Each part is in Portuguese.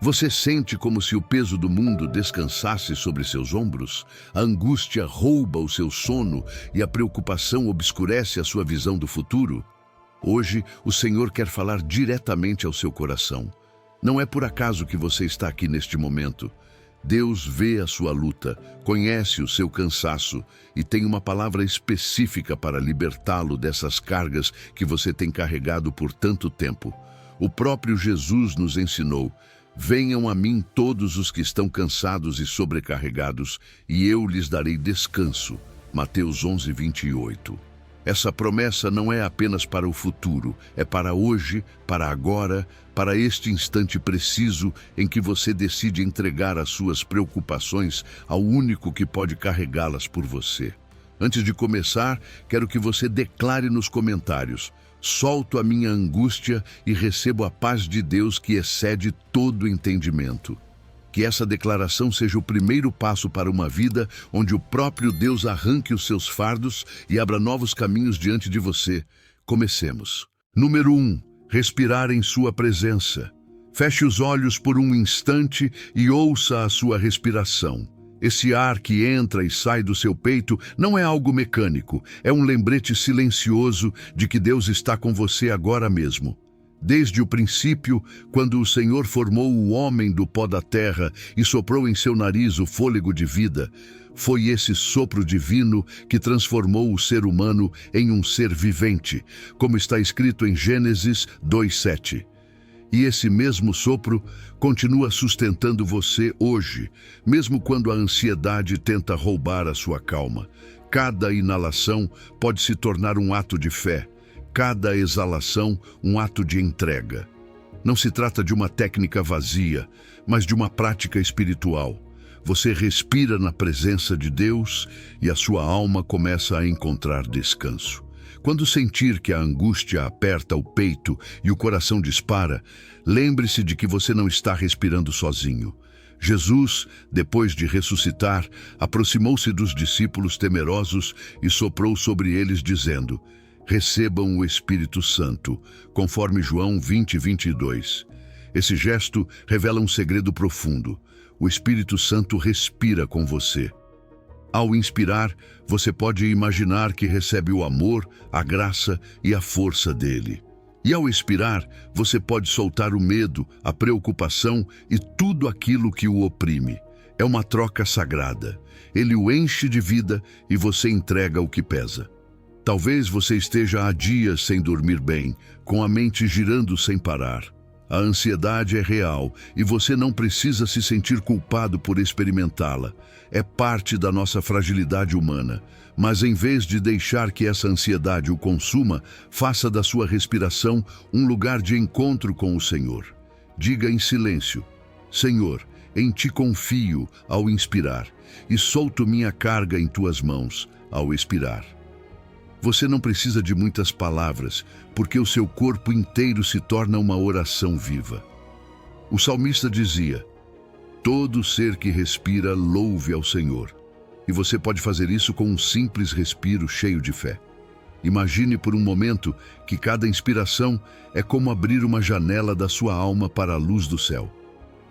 Você sente como se o peso do mundo descansasse sobre seus ombros? A angústia rouba o seu sono e a preocupação obscurece a sua visão do futuro? Hoje, o Senhor quer falar diretamente ao seu coração. Não é por acaso que você está aqui neste momento. Deus vê a sua luta, conhece o seu cansaço e tem uma palavra específica para libertá-lo dessas cargas que você tem carregado por tanto tempo. O próprio Jesus nos ensinou: venham a mim todos os que estão cansados e sobrecarregados, e eu lhes darei descanso. Mateus 11:28. Essa promessa não é apenas para o futuro, é para hoje, para agora, para este instante preciso em que você decide entregar as suas preocupações ao único que pode carregá-las por você. Antes de começar, quero que você declare nos comentários: solto a minha angústia e recebo a paz de Deus que excede todo entendimento. Que essa declaração seja o primeiro passo para uma vida onde o próprio Deus arranque os seus fardos e abra novos caminhos diante de você. Comecemos. Número 1. Respirar em sua presença. Feche os olhos por um instante e ouça a sua respiração. Esse ar que entra e sai do seu peito não é algo mecânico, é um lembrete silencioso de que Deus está com você agora mesmo. Desde o princípio, quando o Senhor formou o homem do pó da terra e soprou em seu nariz o fôlego de vida, foi esse sopro divino que transformou o ser humano em um ser vivente, como está escrito em Gênesis 2:7. E esse mesmo sopro continua sustentando você hoje, mesmo quando a ansiedade tenta roubar a sua calma. Cada inalação pode se tornar um ato de fé. Cada exalação, um ato de entrega. Não se trata de uma técnica vazia, mas de uma prática espiritual. Você respira na presença de Deus e a sua alma começa a encontrar descanso. Quando sentir que a angústia aperta o peito e o coração dispara, lembre-se de que você não está respirando sozinho. Jesus, depois de ressuscitar, aproximou-se dos discípulos temerosos e soprou sobre eles, dizendo: recebam o Espírito Santo, conforme João 20:22. Esse gesto revela um segredo profundo. O Espírito Santo respira com você. Ao inspirar, você pode imaginar que recebe o amor, a graça e a força dele. E ao expirar, você pode soltar o medo, a preocupação e tudo aquilo que o oprime. É uma troca sagrada. Ele o enche de vida e você entrega o que pesa. Talvez você esteja há dias sem dormir bem, com a mente girando sem parar. A ansiedade é real e você não precisa se sentir culpado por experimentá-la. É parte da nossa fragilidade humana. Mas em vez de deixar que essa ansiedade o consuma, faça da sua respiração um lugar de encontro com o Senhor. Diga em silêncio: Senhor, em ti confio ao inspirar, e solto minha carga em tuas mãos ao expirar. Você não precisa de muitas palavras, porque o seu corpo inteiro se torna uma oração viva. O salmista dizia: todo ser que respira louve ao Senhor. E você pode fazer isso com um simples respiro cheio de fé. Imagine por um momento que cada inspiração é como abrir uma janela da sua alma para a luz do céu.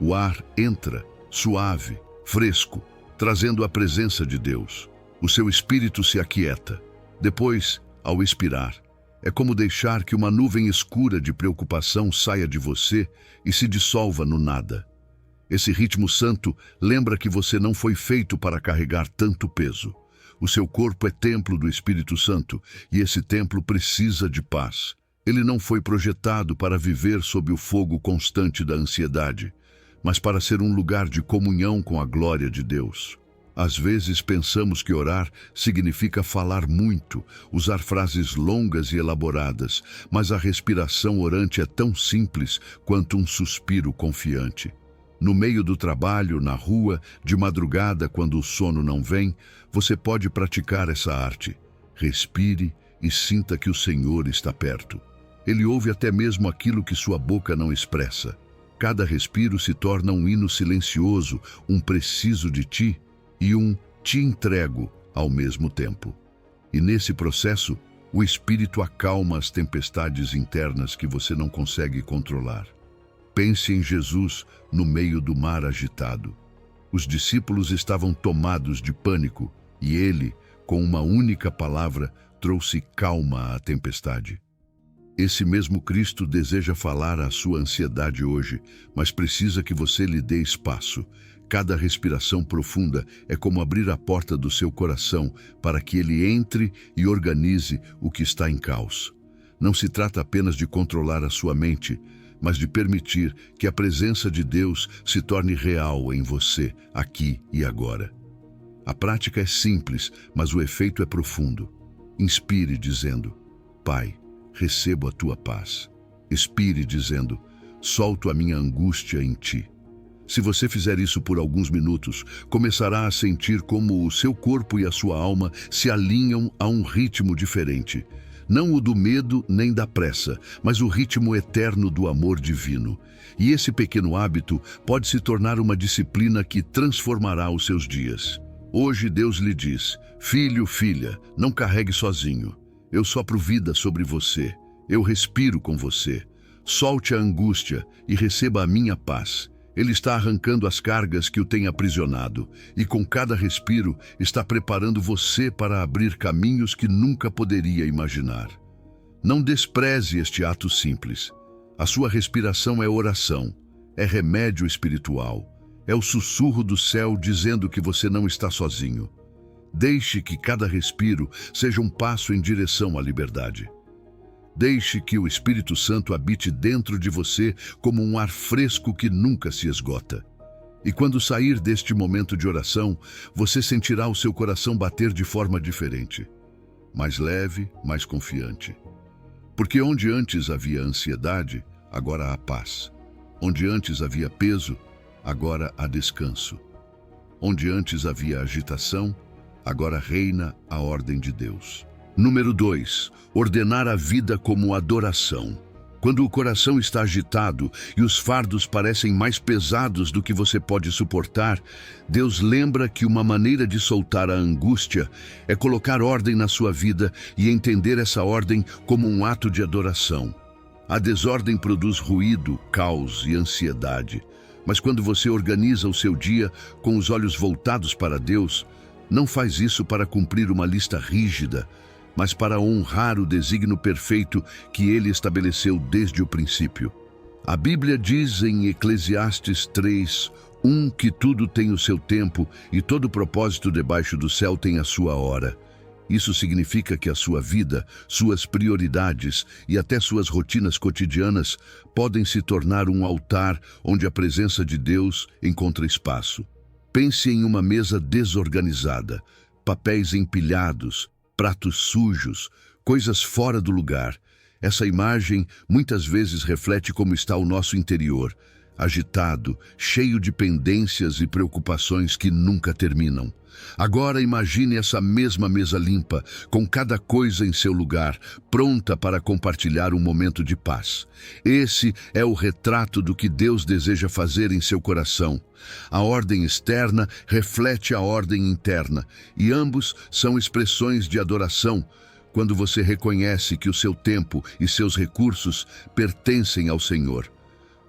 O ar entra, suave, fresco, trazendo a presença de Deus. O seu espírito se aquieta. Depois, ao expirar, é como deixar que uma nuvem escura de preocupação saia de você e se dissolva no nada. Esse ritmo santo lembra que você não foi feito para carregar tanto peso. O seu corpo é templo do Espírito Santo e esse templo precisa de paz. Ele não foi projetado para viver sob o fogo constante da ansiedade, mas para ser um lugar de comunhão com a glória de Deus. Às vezes pensamos que orar significa falar muito, usar frases longas e elaboradas, mas a respiração orante é tão simples quanto um suspiro confiante. No meio do trabalho, na rua, de madrugada, quando o sono não vem, você pode praticar essa arte. Respire e sinta que o Senhor está perto. Ele ouve até mesmo aquilo que sua boca não expressa. Cada respiro se torna um hino silencioso, um preciso de ti e um te entrego ao mesmo tempo. E nesse processo, o Espírito acalma as tempestades internas que você não consegue controlar. Pense em Jesus no meio do mar agitado. Os discípulos estavam tomados de pânico e ele, com uma única palavra, trouxe calma à tempestade. Esse mesmo Cristo deseja falar à sua ansiedade hoje, mas precisa que você lhe dê espaço. Cada respiração profunda é como abrir a porta do seu coração para que ele entre e organize o que está em caos. Não se trata apenas de controlar a sua mente, mas de permitir que a presença de Deus se torne real em você, aqui e agora. A prática é simples, mas o efeito é profundo. Inspire dizendo: Pai, recebo a tua paz. Expire dizendo: solto a minha angústia em ti. Se você fizer isso por alguns minutos, começará a sentir como o seu corpo e a sua alma se alinham a um ritmo diferente. Não o do medo nem da pressa, mas o ritmo eterno do amor divino. E esse pequeno hábito pode se tornar uma disciplina que transformará os seus dias. Hoje Deus lhe diz: filho, filha, não carregue sozinho. Eu sopro vida sobre você. Eu respiro com você. Solte a angústia e receba a minha paz. Ele está arrancando as cargas que o têm aprisionado e com cada respiro está preparando você para abrir caminhos que nunca poderia imaginar. Não despreze este ato simples. A sua respiração é oração, é remédio espiritual, é o sussurro do céu dizendo que você não está sozinho. Deixe que cada respiro seja um passo em direção à liberdade. Deixe que o Espírito Santo habite dentro de você como um ar fresco que nunca se esgota. E quando sair deste momento de oração, você sentirá o seu coração bater de forma diferente, mais leve, mais confiante. Porque onde antes havia ansiedade, agora há paz. Onde antes havia peso, agora há descanso. Onde antes havia agitação, agora reina a ordem de Deus. Número 2. Ordenar a vida como adoração. Quando o coração está agitado e os fardos parecem mais pesados do que você pode suportar, Deus lembra que uma maneira de soltar a angústia é colocar ordem na sua vida e entender essa ordem como um ato de adoração. A desordem produz ruído, caos e ansiedade. Mas quando você organiza o seu dia com os olhos voltados para Deus, não faz isso para cumprir uma lista rígida, mas para honrar o desígnio perfeito que ele estabeleceu desde o princípio. A Bíblia diz em Eclesiastes 3:1 que tudo tem o seu tempo e todo propósito debaixo do céu tem a sua hora. Isso significa que a sua vida, suas prioridades e até suas rotinas cotidianas podem se tornar um altar onde a presença de Deus encontra espaço. Pense em uma mesa desorganizada, papéis empilhados, pratos sujos, coisas fora do lugar. Essa imagem muitas vezes reflete como está o nosso interior, agitado, cheio de pendências e preocupações que nunca terminam. Agora imagine essa mesma mesa limpa, com cada coisa em seu lugar, pronta para compartilhar um momento de paz. Esse é o retrato do que Deus deseja fazer em seu coração. A ordem externa reflete a ordem interna, e ambos são expressões de adoração, quando você reconhece que o seu tempo e seus recursos pertencem ao Senhor.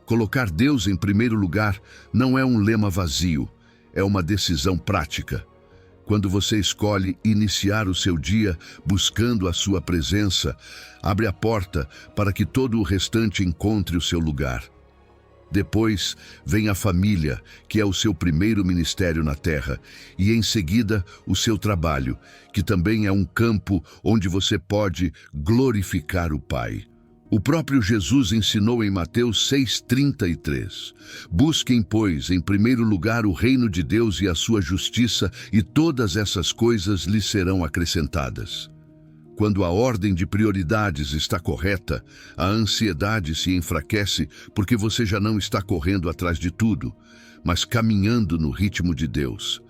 Colocar Deus em primeiro lugar não é um lema vazio, é uma decisão prática. Quando você escolhe iniciar o seu dia buscando a sua presença, abre a porta para que todo o restante encontre o seu lugar. Depois vem a família, que é o seu primeiro ministério na terra, e em seguida o seu trabalho, que também é um campo onde você pode glorificar o Pai. O próprio Jesus ensinou em Mateus 6:33. Busquem, pois, em primeiro lugar o reino de Deus e a sua justiça, e todas essas coisas lhes serão acrescentadas. Quando a ordem de prioridades está correta, a ansiedade se enfraquece porque você já não está correndo atrás de tudo, mas caminhando no ritmo de Deus.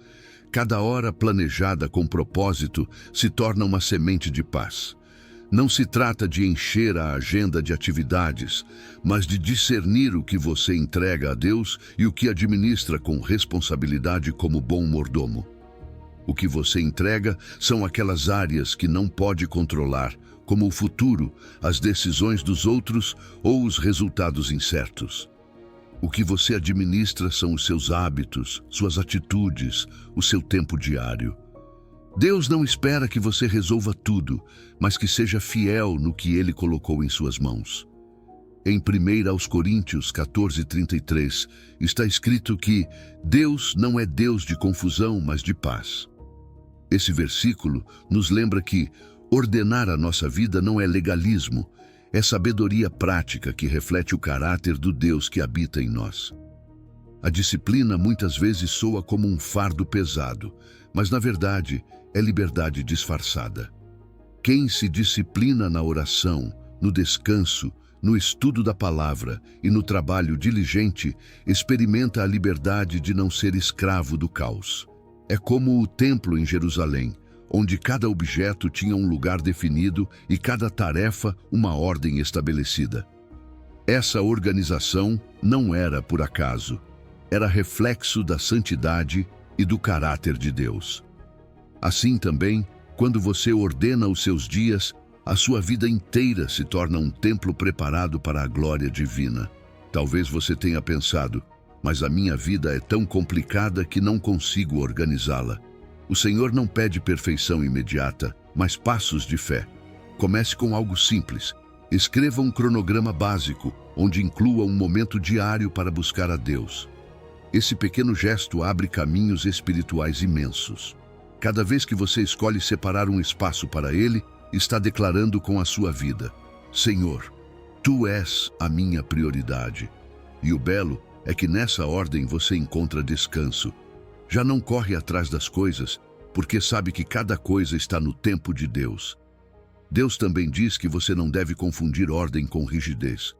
Cada hora planejada com propósito se torna uma semente de paz. Não se trata de encher a agenda de atividades, mas de discernir o que você entrega a Deus e o que administra com responsabilidade como bom mordomo. O que você entrega são aquelas áreas que não pode controlar, como o futuro, as decisões dos outros ou os resultados incertos. O que você administra são os seus hábitos, suas atitudes, o seu tempo diário. Deus não espera que você resolva tudo, mas que seja fiel no que Ele colocou em suas mãos. Em 1 Coríntios 14:33, está escrito que Deus não é Deus de confusão, mas de paz. Esse versículo nos lembra que ordenar a nossa vida não é legalismo, é sabedoria prática que reflete o caráter do Deus que habita em nós. A disciplina muitas vezes soa como um fardo pesado, mas na verdade é liberdade disfarçada. Quem se disciplina na oração, no descanso, no estudo da palavra e no trabalho diligente, experimenta a liberdade de não ser escravo do caos. É como o templo em Jerusalém, onde cada objeto tinha um lugar definido e cada tarefa uma ordem estabelecida. Essa organização não era por acaso, era reflexo da santidade e do caráter de Deus. Assim também, quando você ordena os seus dias, a sua vida inteira se torna um templo preparado para a glória divina. Talvez você tenha pensado, mas a minha vida é tão complicada que não consigo organizá-la. O Senhor não pede perfeição imediata, mas passos de fé. Comece com algo simples. Escreva um cronograma básico, onde inclua um momento diário para buscar a Deus. Esse pequeno gesto abre caminhos espirituais imensos. Cada vez que você escolhe separar um espaço para Ele, está declarando com a sua vida: Senhor, Tu és a minha prioridade. E o belo é que nessa ordem você encontra descanso. Já não corre atrás das coisas, porque sabe que cada coisa está no tempo de Deus. Deus também diz que você não deve confundir ordem com rigidez.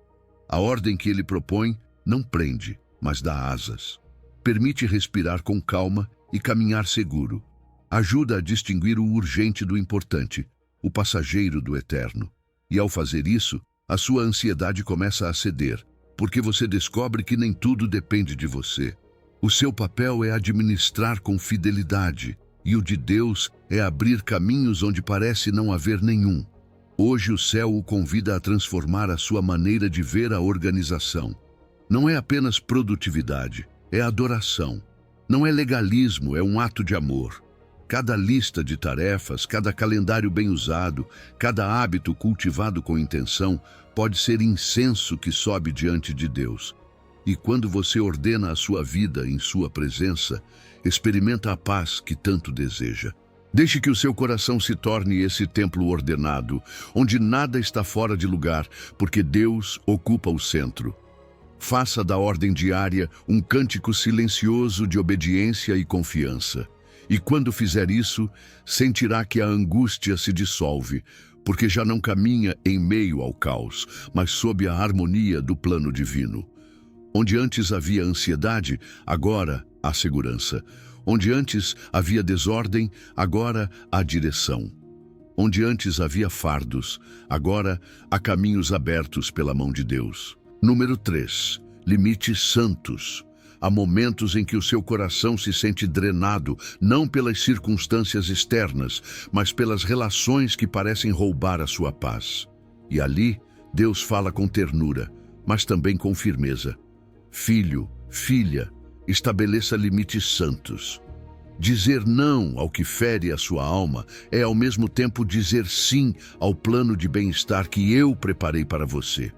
A ordem que Ele propõe não prende, mas dá asas. Permite respirar com calma e caminhar seguro. Ajuda a distinguir o urgente do importante, o passageiro do eterno. E ao fazer isso, a sua ansiedade começa a ceder, porque você descobre que nem tudo depende de você. O seu papel é administrar com fidelidade, e o de Deus é abrir caminhos onde parece não haver nenhum. Hoje o céu o convida a transformar a sua maneira de ver a organização. Não é apenas produtividade, é adoração. Não é legalismo, é um ato de amor. Cada lista de tarefas, cada calendário bem usado, cada hábito cultivado com intenção pode ser incenso que sobe diante de Deus. E quando você ordena a sua vida em sua presença, experimenta a paz que tanto deseja. Deixe que o seu coração se torne esse templo ordenado, onde nada está fora de lugar, porque Deus ocupa o centro. Faça da ordem diária um cântico silencioso de obediência e confiança. E quando fizer isso, sentirá que a angústia se dissolve, porque já não caminha em meio ao caos, mas sob a harmonia do plano divino. Onde antes havia ansiedade, agora há segurança. Onde antes havia desordem, agora há direção. Onde antes havia fardos, agora há caminhos abertos pela mão de Deus. Número 3. Limites santos. Há momentos em que o seu coração se sente drenado, não pelas circunstâncias externas, mas pelas relações que parecem roubar a sua paz. E ali, Deus fala com ternura, mas também com firmeza. Filho, filha, estabeleça limites santos. Dizer não ao que fere a sua alma é ao mesmo tempo dizer sim ao plano de bem-estar que eu preparei para você.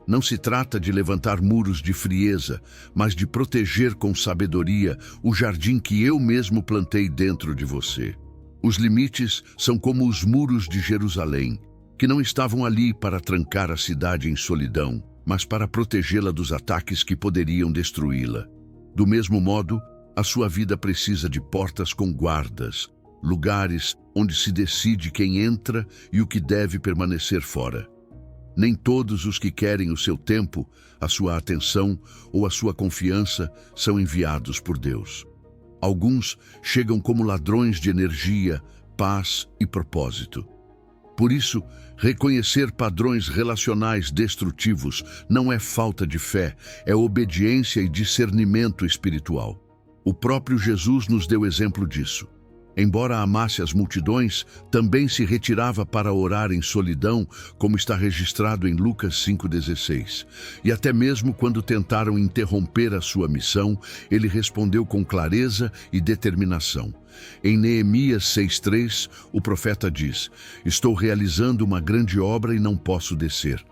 Não se trata de levantar muros de frieza, mas de proteger com sabedoria o jardim que eu mesmo plantei dentro de você. Os limites são como os muros de Jerusalém, que não estavam ali para trancar a cidade em solidão, mas para protegê-la dos ataques que poderiam destruí-la. Do mesmo modo, a sua vida precisa de portas com guardas, lugares onde se decide quem entra e o que deve permanecer fora. Nem todos os que querem o seu tempo, a sua atenção ou a sua confiança são enviados por Deus. Alguns chegam como ladrões de energia, paz e propósito. Por isso, reconhecer padrões relacionais destrutivos não é falta de fé, é obediência e discernimento espiritual. O próprio Jesus nos deu exemplo disso. Embora amasse as multidões, também se retirava para orar em solidão, como está registrado em Lucas 5,16. E até mesmo quando tentaram interromper a sua missão, ele respondeu com clareza e determinação. Em Neemias 6,3, o profeta diz: "Estou realizando uma grande obra e não posso descer."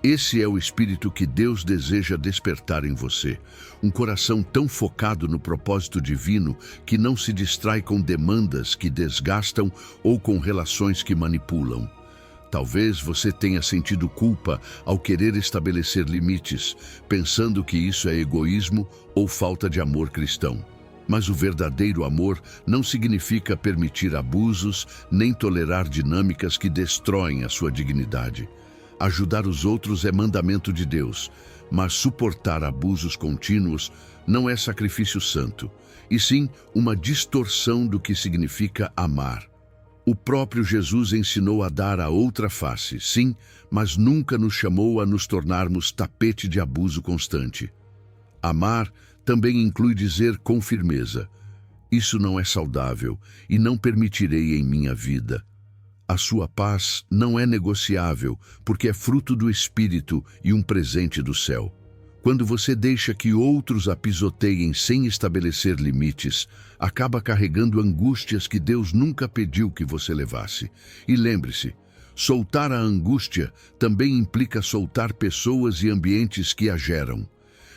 Esse é o espírito que Deus deseja despertar em você. Um coração tão focado no propósito divino que não se distrai com demandas que desgastam ou com relações que manipulam. Talvez você tenha sentido culpa ao querer estabelecer limites, pensando que isso é egoísmo ou falta de amor cristão. Mas o verdadeiro amor não significa permitir abusos nem tolerar dinâmicas que destroem a sua dignidade. Ajudar os outros é mandamento de Deus, mas suportar abusos contínuos não é sacrifício santo, e sim uma distorção do que significa amar. O próprio Jesus ensinou a dar a outra face, sim, mas nunca nos chamou a nos tornarmos tapete de abuso constante. Amar também inclui dizer com firmeza: "Isso não é saudável e não permitirei em minha vida." A sua paz não é negociável, porque é fruto do Espírito e um presente do céu. Quando você deixa que outros a pisoteiem sem estabelecer limites, acaba carregando angústias que Deus nunca pediu que você levasse. E lembre-se, soltar a angústia também implica soltar pessoas e ambientes que a geram.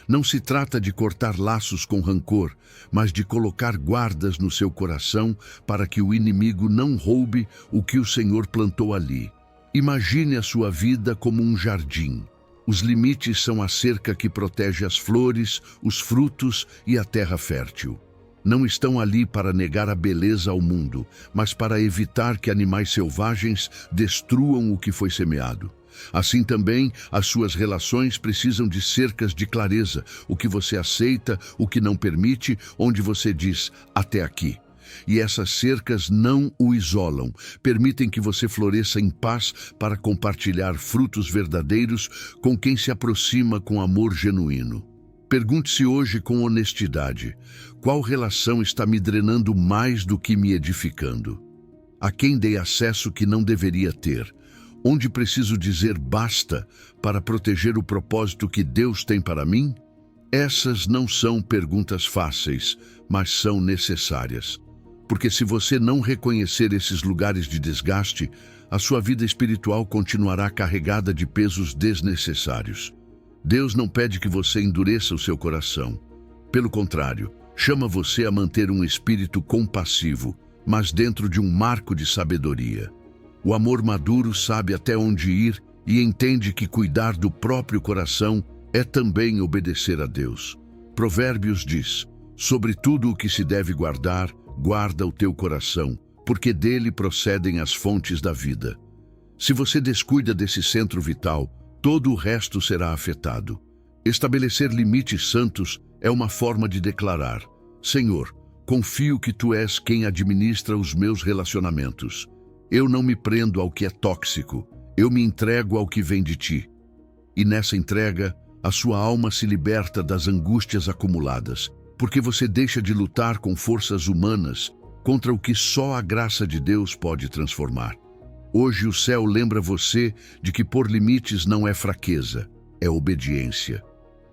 Não se trata de cortar laços com rancor, mas de colocar guardas no seu coração para que o inimigo não roube o que o Senhor plantou ali. Imagine a sua vida como um jardim. Os limites são a cerca que protege as flores, os frutos e a terra fértil. Não estão ali para negar a beleza ao mundo, mas para evitar que animais selvagens destruam o que foi semeado. Assim também, as suas relações precisam de cercas de clareza, o que você aceita, o que não permite, onde você diz até aqui. E essas cercas não o isolam, permitem que você floresça em paz para compartilhar frutos verdadeiros com quem se aproxima com amor genuíno. Pergunte-se hoje com honestidade: qual relação está me drenando mais do que me edificando? A quem dei acesso que não deveria ter? Onde preciso dizer basta para proteger o propósito que Deus tem para mim? Essas não são perguntas fáceis, mas são necessárias. Porque se você não reconhecer esses lugares de desgaste, a sua vida espiritual continuará carregada de pesos desnecessários. Deus não pede que você endureça o seu coração. Pelo contrário, chama você a manter um espírito compassivo, mas dentro de um marco de sabedoria. O amor maduro sabe até onde ir e entende que cuidar do próprio coração é também obedecer a Deus. Provérbios diz: "Sobre tudo o que se deve guardar, guarda o teu coração, porque dele procedem as fontes da vida." Se você descuida desse centro vital, todo o resto será afetado. Estabelecer limites santos é uma forma de declarar: "Senhor, confio que tu és quem administra os meus relacionamentos. Eu não me prendo ao que é tóxico, eu me entrego ao que vem de ti." E nessa entrega, a sua alma se liberta das angústias acumuladas, porque você deixa de lutar com forças humanas contra o que só a graça de Deus pode transformar. Hoje o céu lembra você de que pôr limites não é fraqueza, é obediência.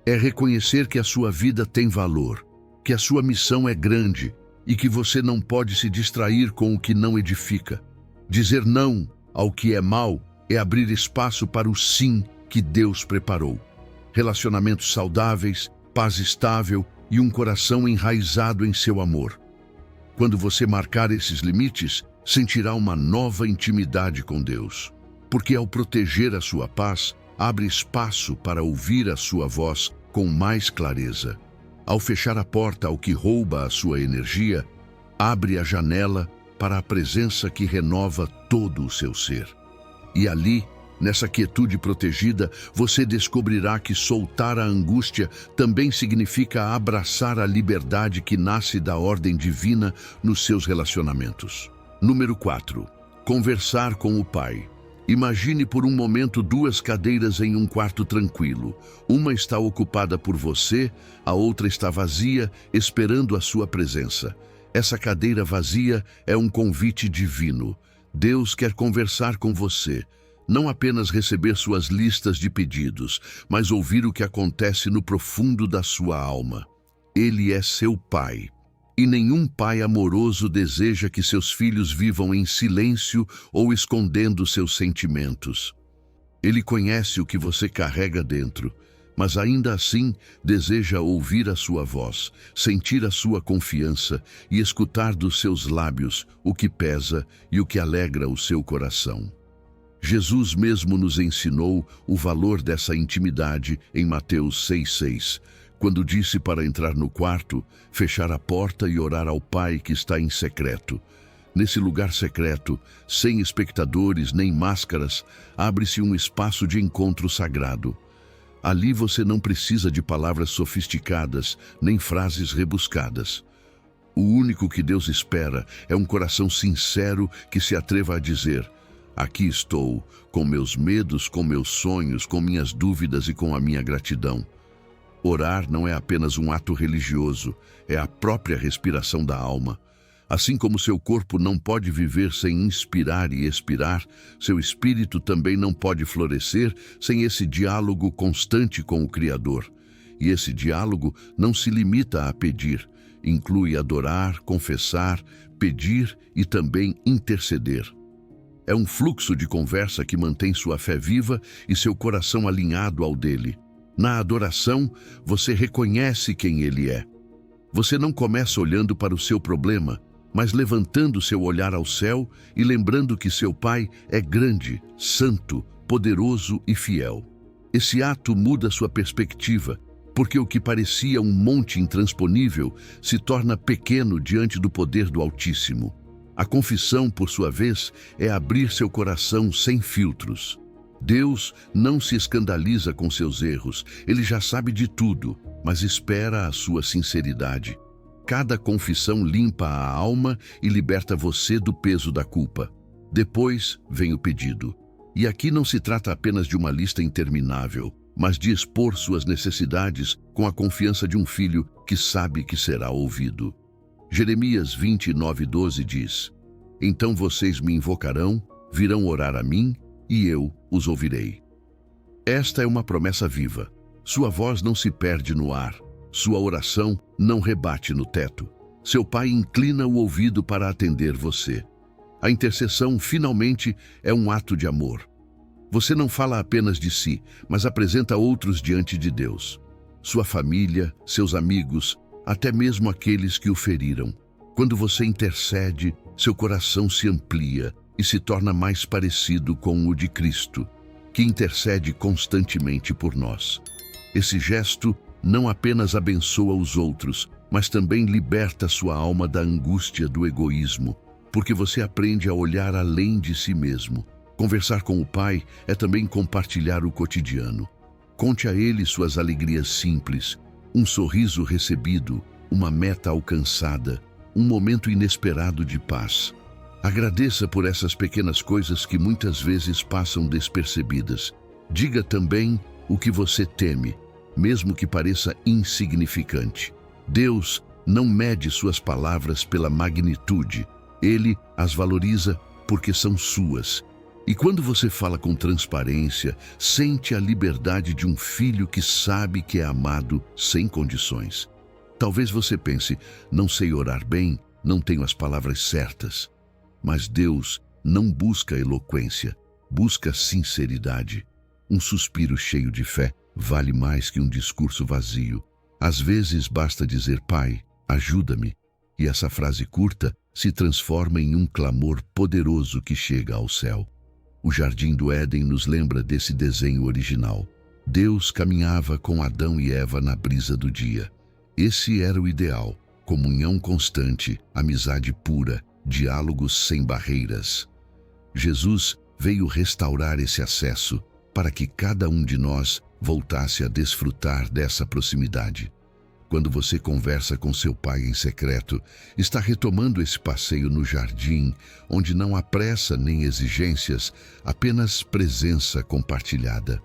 É reconhecer que a sua vida tem valor, que a sua missão é grande e que você não pode se distrair com o que não edifica. Dizer não ao que é mal é abrir espaço para o sim que Deus preparou. Relacionamentos saudáveis, paz estável e um coração enraizado em seu amor. Quando você marcar esses limites, sentirá uma nova intimidade com Deus. Porque ao proteger a sua paz, abre espaço para ouvir a sua voz com mais clareza. Ao fechar a porta ao que rouba a sua energia, abre a janela para a presença que renova todo o seu ser. E ali, nessa quietude protegida, você descobrirá que soltar a angústia também significa abraçar a liberdade que nasce da ordem divina nos seus relacionamentos. Número 4. Conversar com o Pai. Imagine por um momento duas cadeiras em um quarto tranquilo. Uma está ocupada por você, a outra está vazia, esperando a sua presença. Essa cadeira vazia é um convite divino. Deus quer conversar com você. Não apenas receber suas listas de pedidos, mas ouvir o que acontece no profundo da sua alma. Ele é seu pai. E nenhum pai amoroso deseja que seus filhos vivam em silêncio ou escondendo seus sentimentos. Ele conhece o que você carrega dentro, mas ainda assim deseja ouvir a sua voz, sentir a sua confiança e escutar dos seus lábios o que pesa e o que alegra o seu coração. Jesus mesmo nos ensinou o valor dessa intimidade em Mateus 6,6, quando disse para entrar no quarto, fechar a porta e orar ao Pai que está em secreto. Nesse lugar secreto, sem espectadores nem máscaras, abre-se um espaço de encontro sagrado. Ali você não precisa de palavras sofisticadas, nem frases rebuscadas. O único que Deus espera é um coração sincero que se atreva a dizer: aqui estou, com meus medos, com meus sonhos, com minhas dúvidas e com a minha gratidão. Orar não é apenas um ato religioso, é a própria respiração da alma. Assim como seu corpo não pode viver sem inspirar e expirar, seu espírito também não pode florescer sem esse diálogo constante com o Criador. E esse diálogo não se limita a pedir, inclui adorar, confessar, pedir e também interceder. É um fluxo de conversa que mantém sua fé viva e seu coração alinhado ao dele. Na adoração, você reconhece quem Ele é. Você não começa olhando para o seu problema, mas levantando seu olhar ao céu e lembrando que seu Pai é grande, santo, poderoso e fiel. Esse ato muda sua perspectiva, porque o que parecia um monte intransponível se torna pequeno diante do poder do Altíssimo. A confissão, por sua vez, é abrir seu coração sem filtros. Deus não se escandaliza com seus erros, Ele já sabe de tudo, mas espera a sua sinceridade. Cada confissão limpa a alma e liberta você do peso da culpa. Depois vem o pedido. E aqui não se trata apenas de uma lista interminável, mas de expor suas necessidades com a confiança de um filho que sabe que será ouvido. Jeremias 29:12 diz: então vocês me invocarão, virão orar a mim, e eu os ouvirei. Esta é uma promessa viva. Sua voz não se perde no ar. Sua oração não rebate no teto. Seu Pai inclina o ouvido para atender você. A intercessão, finalmente, é um ato de amor. Você não fala apenas de si, mas apresenta outros diante de Deus. Sua família, seus amigos, até mesmo aqueles que o feriram. Quando você intercede, seu coração se amplia e se torna mais parecido com o de Cristo, que intercede constantemente por nós. Esse gesto não apenas abençoa os outros, mas também liberta sua alma da angústia do egoísmo, porque você aprende a olhar além de si mesmo. Conversar com o Pai é também compartilhar o cotidiano. Conte a Ele suas alegrias simples, um sorriso recebido, uma meta alcançada, um momento inesperado de paz. Agradeça por essas pequenas coisas que muitas vezes passam despercebidas. Diga também o que você teme, mesmo que pareça insignificante. Deus não mede suas palavras pela magnitude. Ele as valoriza porque são suas. E quando você fala com transparência, sente a liberdade de um filho que sabe que é amado sem condições. Talvez você pense: não sei orar bem, não tenho as palavras certas. Mas Deus não busca eloquência, busca sinceridade. Um suspiro cheio de fé vale mais que um discurso vazio. Às vezes basta dizer: Pai, ajuda-me, e essa frase curta se transforma em um clamor poderoso que chega ao céu. O Jardim do Éden nos lembra desse desenho original. Deus caminhava com Adão e Eva na brisa do dia. Esse era o ideal: comunhão constante, amizade pura, diálogos sem barreiras. Jesus veio restaurar esse acesso para que cada um de nós voltasse a desfrutar dessa proximidade. Quando você conversa com seu Pai em secreto, está retomando esse passeio no jardim, onde não há pressa nem exigências, apenas presença compartilhada.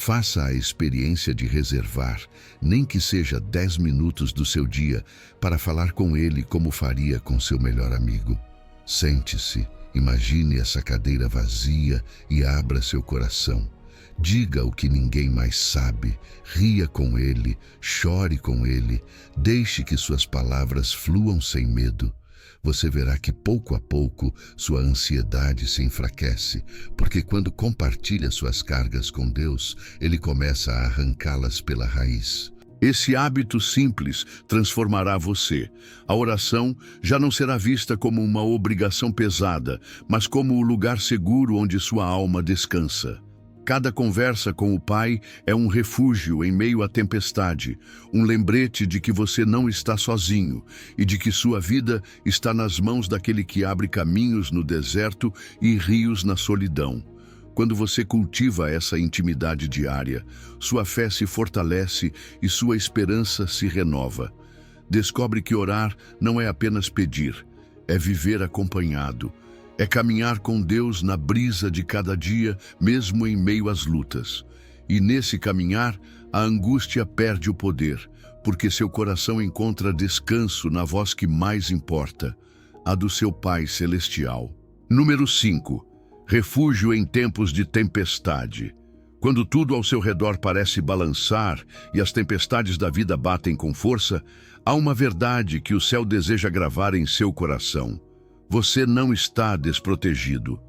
Faça a experiência de reservar, nem que seja 10 minutos do seu dia, para falar com ele como faria com seu melhor amigo. Sente-se, imagine essa cadeira vazia e abra seu coração. Diga o que ninguém mais sabe, ria com ele, chore com ele, deixe que suas palavras fluam sem medo. Você verá que pouco a pouco sua ansiedade se enfraquece, porque quando compartilha suas cargas com Deus, Ele começa a arrancá-las pela raiz. Esse hábito simples transformará você. A oração já não será vista como uma obrigação pesada, mas como o lugar seguro onde sua alma descansa. Cada conversa com o Pai é um refúgio em meio à tempestade, um lembrete de que você não está sozinho e de que sua vida está nas mãos daquele que abre caminhos no deserto e rios na solidão. Quando você cultiva essa intimidade diária, sua fé se fortalece e sua esperança se renova. Descobre que orar não é apenas pedir, é viver acompanhado. É caminhar com Deus na brisa de cada dia, mesmo em meio às lutas. E nesse caminhar, a angústia perde o poder, porque seu coração encontra descanso na voz que mais importa, a do seu Pai Celestial. Número 5. Refúgio em tempos de tempestade. Quando tudo ao seu redor parece balançar e as tempestades da vida batem com força, há uma verdade que o céu deseja gravar em seu coração. Você não está desprotegido.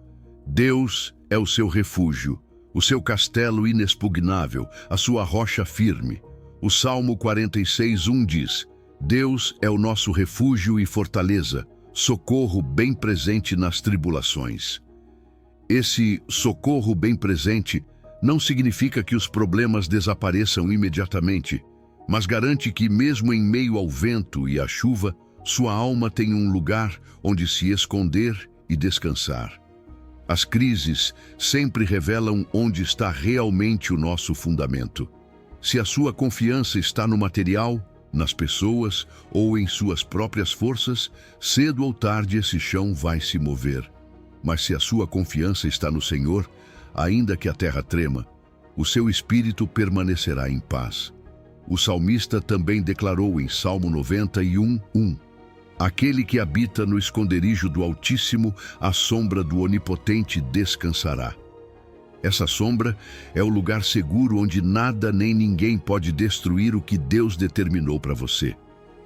Deus é o seu refúgio, o seu castelo inexpugnável, a sua rocha firme. O Salmo 46:1 diz: Deus é o nosso refúgio e fortaleza, socorro bem presente nas tribulações. Esse socorro bem presente não significa que os problemas desapareçam imediatamente, mas garante que, mesmo em meio ao vento e à chuva, sua alma tem um lugar onde se esconder e descansar. As crises sempre revelam onde está realmente o nosso fundamento. Se a sua confiança está no material, nas pessoas ou em suas próprias forças, cedo ou tarde esse chão vai se mover. Mas se a sua confiança está no Senhor, ainda que a terra trema, o seu espírito permanecerá em paz. O salmista também declarou em Salmo 91:1: Aquele que habita no esconderijo do Altíssimo, à sombra do Onipotente descansará. Essa sombra é o lugar seguro onde nada nem ninguém pode destruir o que Deus determinou para você.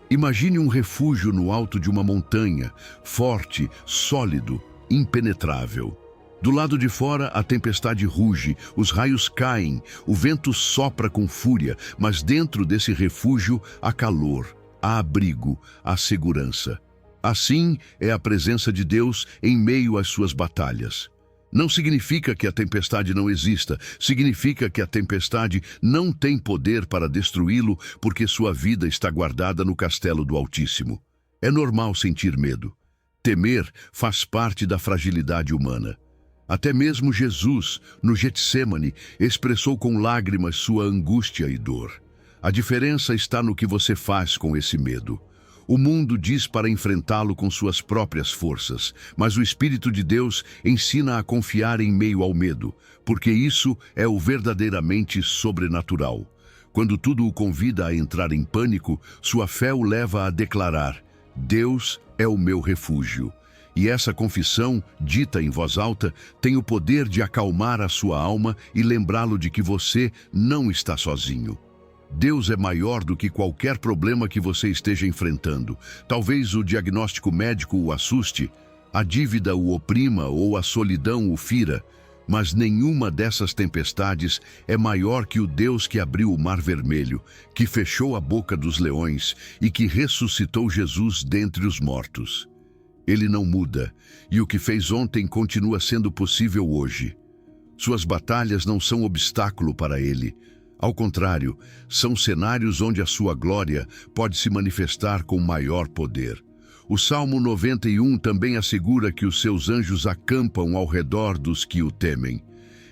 Imagine um refúgio no alto de uma montanha, forte, sólido, impenetrável. Do lado de fora, a tempestade ruge, os raios caem, o vento sopra com fúria, mas dentro desse refúgio há calor, há abrigo, há segurança. Assim é a presença de Deus em meio às suas batalhas. Não significa que a tempestade não exista, significa que a tempestade não tem poder para destruí-lo porque sua vida está guardada no castelo do Altíssimo. É normal sentir medo. Temer faz parte da fragilidade humana. Até mesmo Jesus, no Getsêmani, expressou com lágrimas sua angústia e dor. A diferença está no que você faz com esse medo. O mundo diz para enfrentá-lo com suas próprias forças, mas o Espírito de Deus ensina a confiar em meio ao medo, porque isso é o verdadeiramente sobrenatural. Quando tudo o convida a entrar em pânico, sua fé o leva a declarar: Deus é o meu refúgio. E essa confissão, dita em voz alta, tem o poder de acalmar a sua alma e lembrá-lo de que você não está sozinho. Deus é maior do que qualquer problema que você esteja enfrentando. Talvez o diagnóstico médico o assuste, a dívida o oprima ou a solidão o fira, mas nenhuma dessas tempestades é maior que o Deus que abriu o Mar Vermelho, que fechou a boca dos leões e que ressuscitou Jesus dentre os mortos. Ele não muda, e o que fez ontem continua sendo possível hoje. Suas batalhas não são obstáculo para ele. Ao contrário, são cenários onde a sua glória pode se manifestar com maior poder. O Salmo 91 também assegura que os seus anjos acampam ao redor dos que o temem.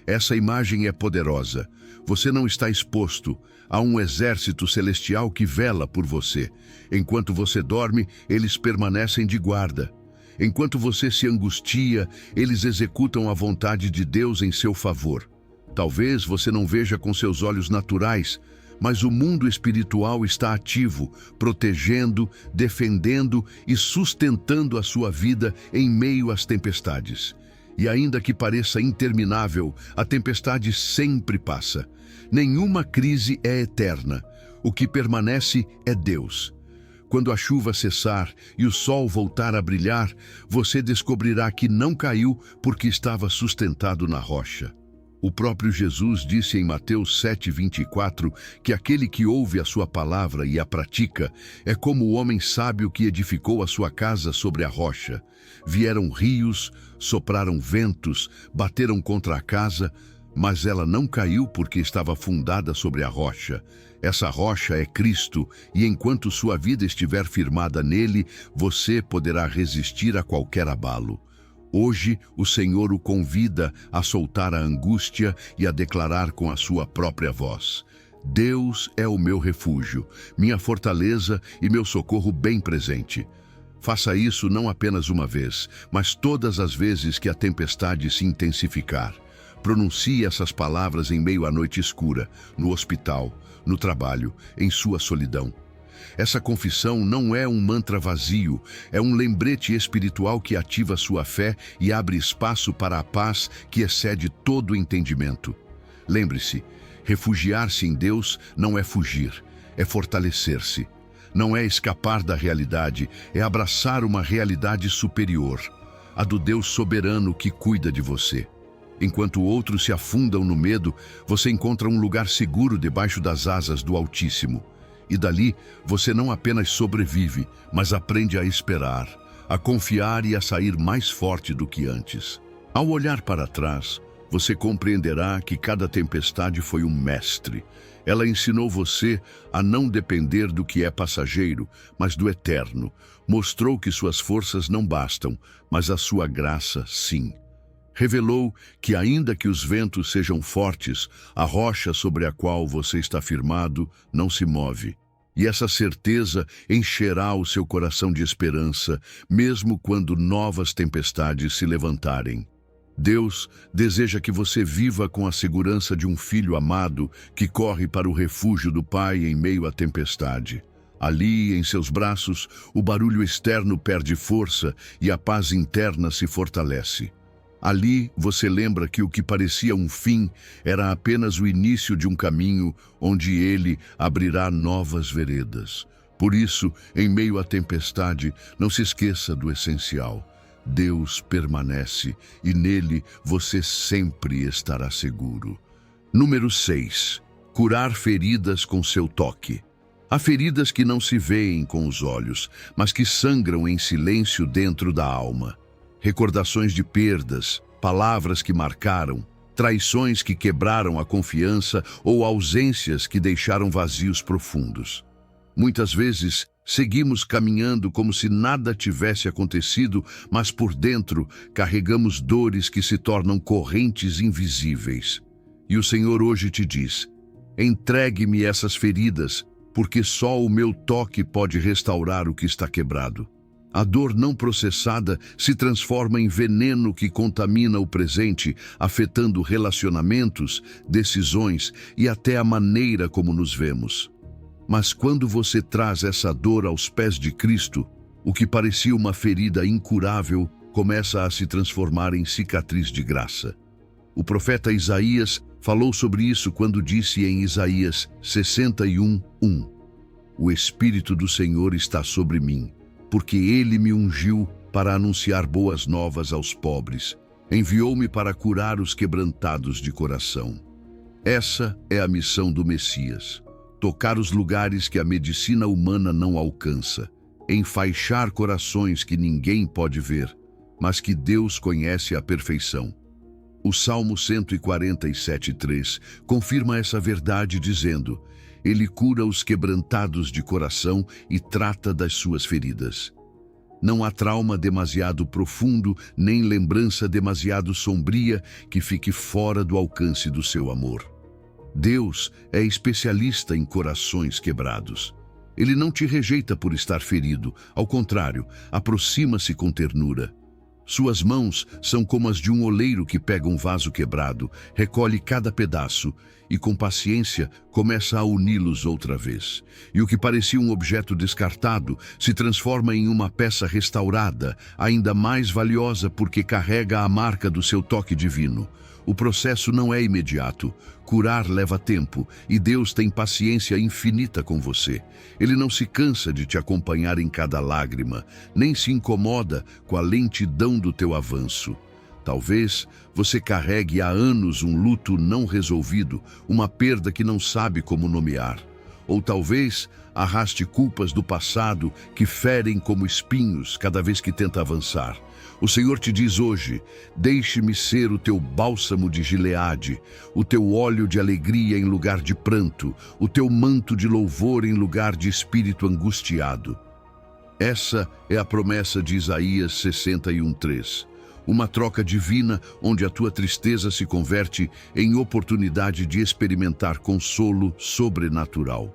Essa imagem é poderosa. Você não está exposto a um exército celestial que vela por você. Enquanto você dorme, eles permanecem de guarda. Enquanto você se angustia, eles executam a vontade de Deus em seu favor. Talvez você não veja com seus olhos naturais, mas o mundo espiritual está ativo, protegendo, defendendo e sustentando a sua vida em meio às tempestades. E ainda que pareça interminável, a tempestade sempre passa. Nenhuma crise é eterna. O que permanece é Deus. Quando a chuva cessar e o sol voltar a brilhar, você descobrirá que não caiu porque estava sustentado na rocha. O próprio Jesus disse em Mateus 7:24 que aquele que ouve a sua palavra e a pratica é como o homem sábio que edificou a sua casa sobre a rocha. Vieram rios, sopraram ventos, bateram contra a casa, mas ela não caiu porque estava fundada sobre a rocha. Essa rocha é Cristo, e enquanto sua vida estiver firmada nele, você poderá resistir a qualquer abalo. Hoje, o Senhor o convida a soltar a angústia e a declarar com a sua própria voz: Deus é o meu refúgio, minha fortaleza e meu socorro bem presente. Faça isso não apenas uma vez, mas todas as vezes que a tempestade se intensificar. Pronuncie essas palavras em meio à noite escura, no hospital, no trabalho, em sua solidão. Essa confissão não é um mantra vazio, é um lembrete espiritual que ativa sua fé e abre espaço para a paz que excede todo o entendimento. Lembre-se, refugiar-se em Deus não é fugir, é fortalecer-se. Não é escapar da realidade, é abraçar uma realidade superior, a do Deus soberano que cuida de você. Enquanto outros se afundam no medo, você encontra um lugar seguro debaixo das asas do Altíssimo. E dali, você não apenas sobrevive, mas aprende a esperar, a confiar e a sair mais forte do que antes. Ao olhar para trás, você compreenderá que cada tempestade foi um mestre. Ela ensinou você a não depender do que é passageiro, mas do eterno. Mostrou que suas forças não bastam, mas a sua graça, sim. Revelou que, ainda que os ventos sejam fortes, a rocha sobre a qual você está firmado não se move. E essa certeza encherá o seu coração de esperança, mesmo quando novas tempestades se levantarem. Deus deseja que você viva com a segurança de um filho amado que corre para o refúgio do Pai em meio à tempestade. Ali, em seus braços, o barulho externo perde força e a paz interna se fortalece. Ali, você lembra que o que parecia um fim era apenas o início de um caminho onde Ele abrirá novas veredas. Por isso, em meio à tempestade, não se esqueça do essencial. Deus permanece e nele você sempre estará seguro. Número 6. Curar feridas com seu toque. Há feridas que não se veem com os olhos, mas que sangram em silêncio dentro da alma. Recordações de perdas, palavras que marcaram, traições que quebraram a confiança ou ausências que deixaram vazios profundos. Muitas vezes, seguimos caminhando como se nada tivesse acontecido, mas por dentro carregamos dores que se tornam correntes invisíveis. E o Senhor hoje te diz: entregue-me essas feridas, porque só o meu toque pode restaurar o que está quebrado. A dor não processada se transforma em veneno que contamina o presente, afetando relacionamentos, decisões e até a maneira como nos vemos. Mas quando você traz essa dor aos pés de Cristo, o que parecia uma ferida incurável começa a se transformar em cicatriz de graça. O profeta Isaías falou sobre isso quando disse em Isaías 61:1: O Espírito do Senhor está sobre mim, porque Ele me ungiu para anunciar boas novas aos pobres. Enviou-me para curar os quebrantados de coração. Essa é a missão do Messias: tocar os lugares que a medicina humana não alcança, enfaixar corações que ninguém pode ver, mas que Deus conhece à perfeição. O Salmo 147:3 confirma essa verdade dizendo: Ele cura os quebrantados de coração e trata das suas feridas. Não há trauma demasiado profundo, nem lembrança demasiado sombria que fique fora do alcance do seu amor. Deus é especialista em corações quebrados. Ele não te rejeita por estar ferido, ao contrário, aproxima-se com ternura. Suas mãos são como as de um oleiro que pega um vaso quebrado, recolhe cada pedaço e, com paciência, começa a uni-los outra vez. E o que parecia um objeto descartado se transforma em uma peça restaurada, ainda mais valiosa porque carrega a marca do seu toque divino. O processo não é imediato. Curar leva tempo e Deus tem paciência infinita com você. Ele não se cansa de te acompanhar em cada lágrima, nem se incomoda com a lentidão do teu avanço. Talvez você carregue há anos um luto não resolvido, uma perda que não sabe como nomear. Ou talvez arraste culpas do passado que ferem como espinhos cada vez que tenta avançar. O Senhor te diz hoje: deixe-me ser o teu bálsamo de Gileade, o teu óleo de alegria em lugar de pranto, o teu manto de louvor em lugar de espírito angustiado. Essa é a promessa de Isaías 61:3. Uma troca divina onde a tua tristeza se converte em oportunidade de experimentar consolo sobrenatural.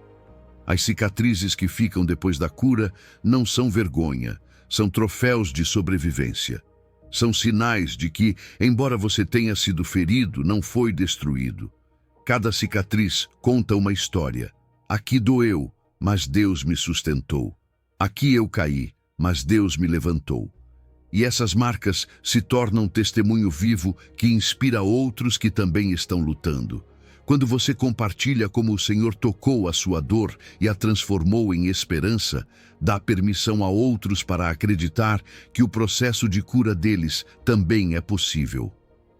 As cicatrizes que ficam depois da cura não são vergonha, são troféus de sobrevivência. São sinais de que, embora você tenha sido ferido, não foi destruído. Cada cicatriz conta uma história. Aqui doeu, mas Deus me sustentou. Aqui eu caí, mas Deus me levantou. E essas marcas se tornam testemunho vivo que inspira outros que também estão lutando. Quando você compartilha como o Senhor tocou a sua dor e a transformou em esperança, dá permissão a outros para acreditar que o processo de cura deles também é possível.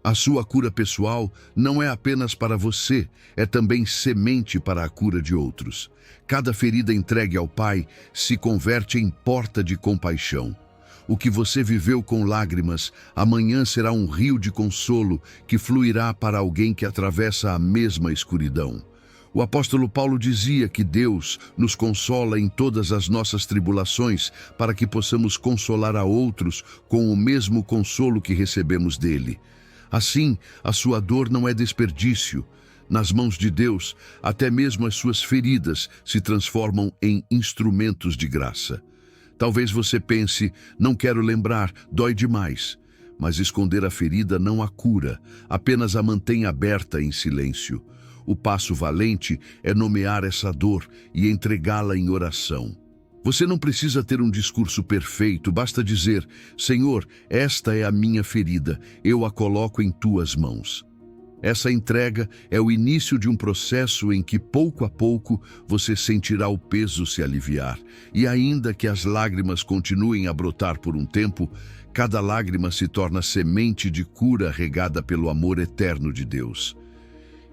A sua cura pessoal não é apenas para você, é também semente para a cura de outros. Cada ferida entregue ao Pai se converte em porta de compaixão. O que você viveu com lágrimas, amanhã será um rio de consolo que fluirá para alguém que atravessa a mesma escuridão. O apóstolo Paulo dizia que Deus nos consola em todas as nossas tribulações para que possamos consolar a outros com o mesmo consolo que recebemos dele. Assim, a sua dor não é desperdício. Nas mãos de Deus, até mesmo as suas feridas se transformam em instrumentos de graça. Talvez você pense: não quero lembrar, dói demais. Mas esconder a ferida não a cura, apenas a mantém aberta em silêncio. O passo valente é nomear essa dor e entregá-la em oração. Você não precisa ter um discurso perfeito, basta dizer: Senhor, esta é a minha ferida, eu a coloco em tuas mãos. Essa entrega é o início de um processo em que, pouco a pouco, você sentirá o peso se aliviar. E ainda que as lágrimas continuem a brotar por um tempo, cada lágrima se torna semente de cura regada pelo amor eterno de Deus.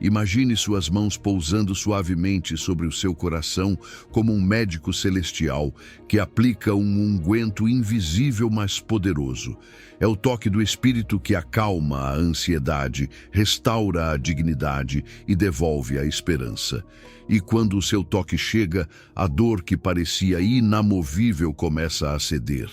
Imagine suas mãos pousando suavemente sobre o seu coração como um médico celestial que aplica um unguento invisível mas poderoso. É o toque do Espírito que acalma a ansiedade, restaura a dignidade e devolve a esperança. E quando o seu toque chega, a dor que parecia inamovível começa a ceder.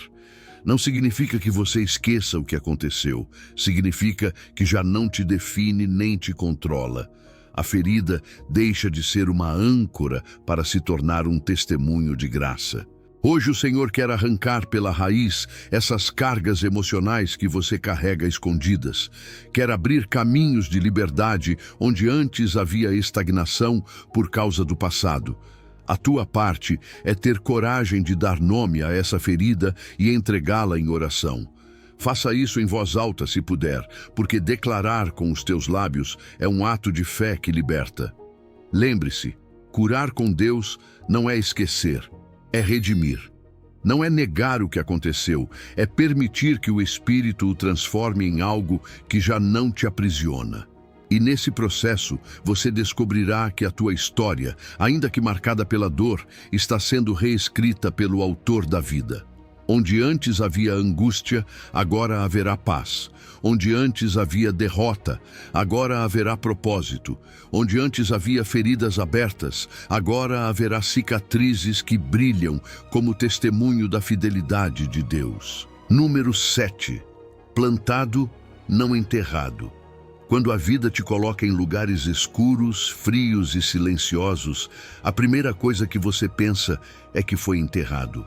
Não significa que você esqueça o que aconteceu. Significa que já não te define nem te controla. A ferida deixa de ser uma âncora para se tornar um testemunho de graça. Hoje o Senhor quer arrancar pela raiz essas cargas emocionais que você carrega escondidas. Quer abrir caminhos de liberdade onde antes havia estagnação por causa do passado. A tua parte é ter coragem de dar nome a essa ferida e entregá-la em oração. Faça isso em voz alta se puder, porque declarar com os teus lábios é um ato de fé que liberta. Lembre-se, curar com Deus não é esquecer, é redimir. Não é negar o que aconteceu, é permitir que o Espírito o transforme em algo que já não te aprisiona. E nesse processo, você descobrirá que a tua história, ainda que marcada pela dor, está sendo reescrita pelo Autor da vida. Onde antes havia angústia, agora haverá paz. Onde antes havia derrota, agora haverá propósito. Onde antes havia feridas abertas, agora haverá cicatrizes que brilham como testemunho da fidelidade de Deus. Número 7. Plantado, não enterrado. Quando a vida te coloca em lugares escuros, frios e silenciosos, a primeira coisa que você pensa é que foi enterrado.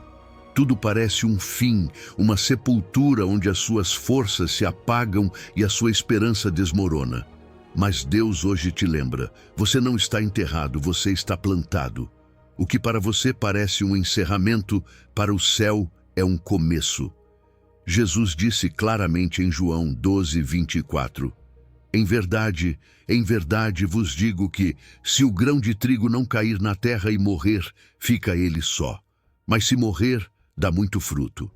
tudo parece um fim, uma sepultura onde as suas forças se apagam e a sua esperança desmorona. Mas Deus hoje te lembra, você não está enterrado, você está plantado. O que para você parece um encerramento, para o céu é um começo. Jesus disse claramente em João 12:24, em verdade vos digo que, se o grão de trigo não cair na terra e morrer, fica ele só. Mas se morrer, dá muito fruto.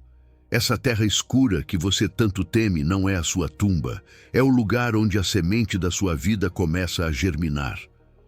Essa terra escura que você tanto teme não é a sua tumba, é o lugar onde a semente da sua vida começa a germinar.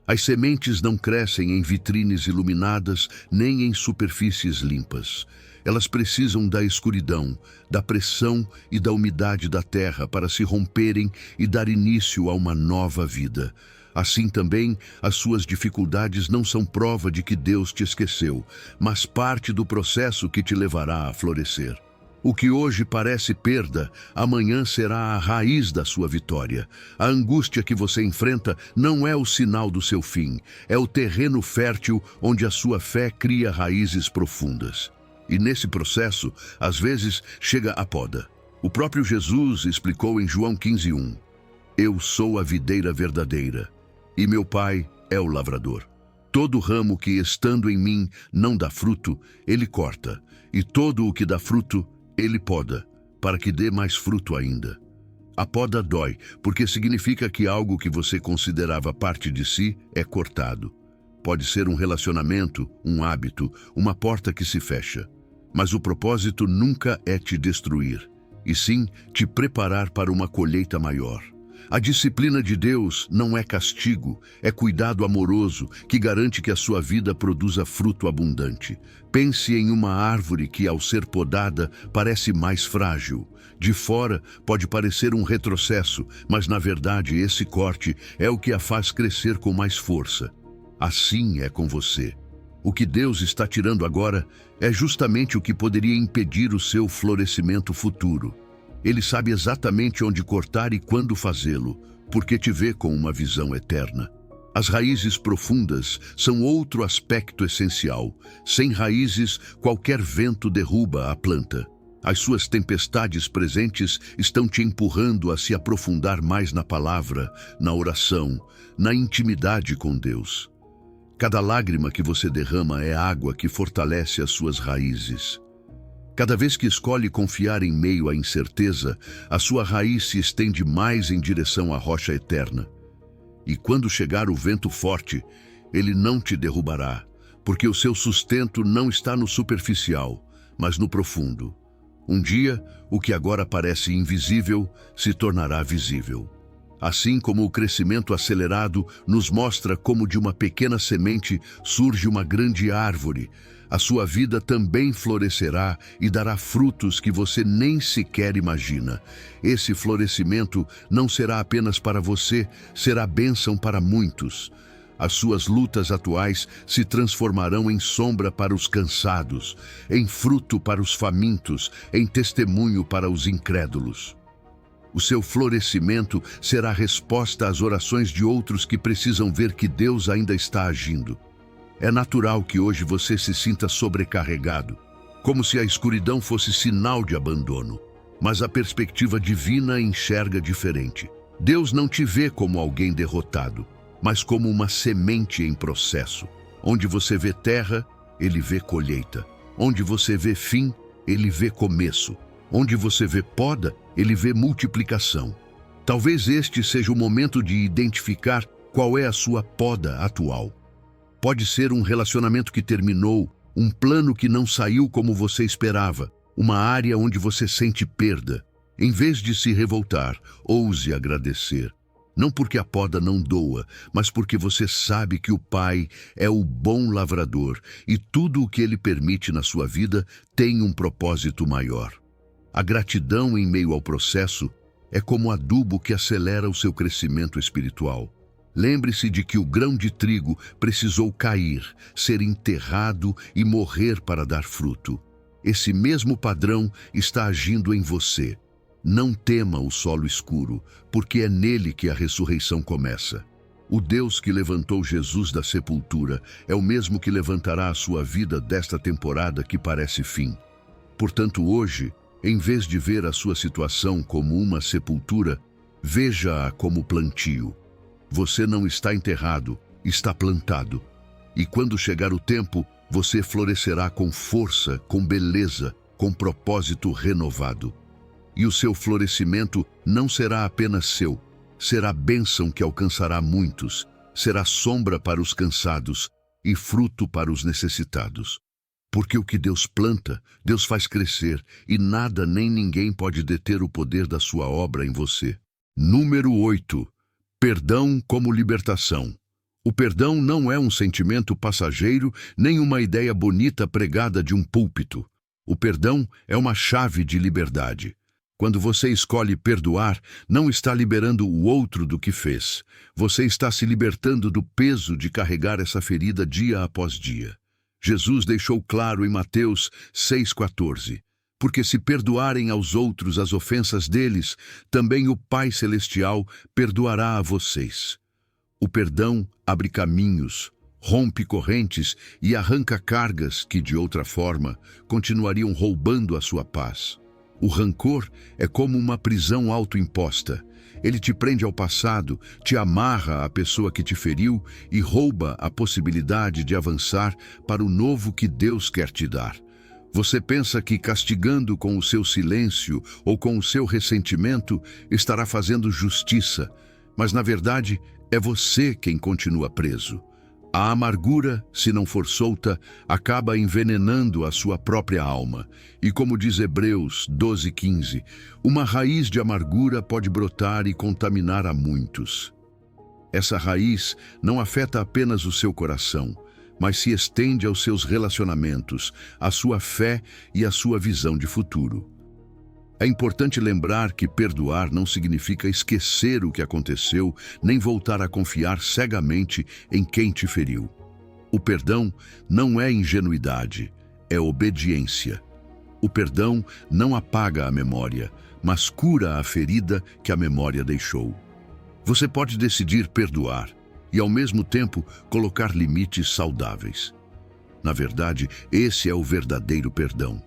As sementes não crescem em vitrines iluminadas, nem em superfícies limpas. Elas precisam da escuridão, da pressão e da umidade da terra para se romperem e dar início a uma nova vida. Assim também, as suas dificuldades não são prova de que Deus te esqueceu, mas parte do processo que te levará a florescer. O que hoje parece perda, amanhã será a raiz da sua vitória. A angústia que você enfrenta não é o sinal do seu fim, é o terreno fértil onde a sua fé cria raízes profundas. E nesse processo, às vezes, chega a poda. O próprio Jesus explicou em João 15:1, eu sou a videira verdadeira, e meu Pai é o lavrador. Todo ramo que, estando em mim, não dá fruto, ele corta, e todo o que dá fruto, ele poda, para que dê mais fruto ainda. A poda dói, porque significa que algo que você considerava parte de si é cortado. Pode ser um relacionamento, um hábito, uma porta que se fecha. Mas o propósito nunca é te destruir, e sim te preparar para uma colheita maior. A disciplina de Deus não é castigo, é cuidado amoroso que garante que a sua vida produza fruto abundante. Pense em uma árvore que, ao ser podada, parece mais frágil. De fora, pode parecer um retrocesso, mas na verdade esse corte é o que a faz crescer com mais força. Assim é com você. O que Deus está tirando agora é justamente o que poderia impedir o seu florescimento futuro. Ele sabe exatamente onde cortar e quando fazê-lo, porque te vê com uma visão eterna. As raízes profundas são outro aspecto essencial. Sem raízes, qualquer vento derruba a planta. As suas tempestades presentes estão te empurrando a se aprofundar mais na palavra, na oração, na intimidade com Deus. Cada lágrima que você derrama é água que fortalece as suas raízes. Cada vez que escolhe confiar em meio à incerteza, a sua raiz se estende mais em direção à rocha eterna. E quando chegar o vento forte, ele não te derrubará, porque o seu sustento não está no superficial, mas no profundo. Um dia, o que agora parece invisível se tornará visível. Assim como o crescimento acelerado nos mostra como de uma pequena semente surge uma grande árvore, a sua vida também florescerá e dará frutos que você nem sequer imagina. Esse florescimento não será apenas para você, será bênção para muitos. As suas lutas atuais se transformarão em sombra para os cansados, em fruto para os famintos, em testemunho para os incrédulos. O seu florescimento será resposta às orações de outros que precisam ver que Deus ainda está agindo. É natural que hoje você se sinta sobrecarregado, como se a escuridão fosse sinal de abandono. Mas a perspectiva divina enxerga diferente. Deus não te vê como alguém derrotado, mas como uma semente em processo. Onde você vê terra, ele vê colheita. Onde você vê fim, ele vê começo. Onde você vê poda, ele vê multiplicação. Talvez este seja o momento de identificar qual é a sua poda atual. Pode ser um relacionamento que terminou, um plano que não saiu como você esperava, uma área onde você sente perda. Em vez de se revoltar, ouse agradecer. Não porque a poda não doa, mas porque você sabe que o Pai é o bom lavrador e tudo o que Ele permite na sua vida tem um propósito maior. A gratidão em meio ao processo é como adubo que acelera o seu crescimento espiritual. Lembre-se de que o grão de trigo precisou cair, ser enterrado e morrer para dar fruto. Esse mesmo padrão está agindo em você. Não tema o solo escuro, porque é nele que a ressurreição começa. O Deus que levantou Jesus da sepultura é o mesmo que levantará a sua vida desta temporada que parece fim. Portanto, hoje, em vez de ver a sua situação como uma sepultura, veja-a como plantio. Você não está enterrado, está plantado. E quando chegar o tempo, você florescerá com força, com beleza, com propósito renovado. E o seu florescimento não será apenas seu, será bênção que alcançará muitos, será sombra para os cansados e fruto para os necessitados. Porque o que Deus planta, Deus faz crescer, e nada nem ninguém pode deter o poder da sua obra em você. Número 8. Perdão como libertação. O perdão não é um sentimento passageiro, nem uma ideia bonita pregada de um púlpito. O perdão é uma chave de liberdade. Quando você escolhe perdoar, não está liberando o outro do que fez. Você está se libertando do peso de carregar essa ferida dia após dia. Jesus deixou claro em Mateus 6,14. Porque se perdoarem aos outros as ofensas deles, também o Pai Celestial perdoará a vocês. O perdão abre caminhos, rompe correntes e arranca cargas que, de outra forma, continuariam roubando a sua paz. O rancor é como uma prisão autoimposta. Ele te prende ao passado, te amarra à pessoa que te feriu e rouba a possibilidade de avançar para o novo que Deus quer te dar. Você pensa que castigando com o seu silêncio ou com o seu ressentimento estará fazendo justiça, mas na verdade é você quem continua preso. A amargura, se não for solta, acaba envenenando a sua própria alma. E como diz Hebreus 12,15, uma raiz de amargura pode brotar e contaminar a muitos. Essa raiz não afeta apenas o seu coração, mas se estende aos seus relacionamentos, à sua fé e à sua visão de futuro. É importante lembrar que perdoar não significa esquecer o que aconteceu, nem voltar a confiar cegamente em quem te feriu. O perdão não é ingenuidade, é obediência. O perdão não apaga a memória, mas cura a ferida que a memória deixou. Você pode decidir perdoar e, ao mesmo tempo, colocar limites saudáveis. Na verdade, esse é o verdadeiro perdão.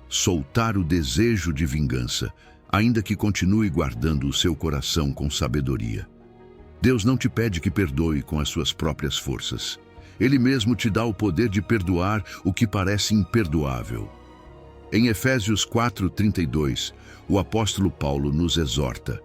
Soltar o desejo de vingança, ainda que continue guardando o seu coração com sabedoria. Deus não te pede que perdoe com as suas próprias forças. Ele mesmo te dá o poder de perdoar o que parece imperdoável. Em Efésios 4:32, o apóstolo Paulo nos exorta: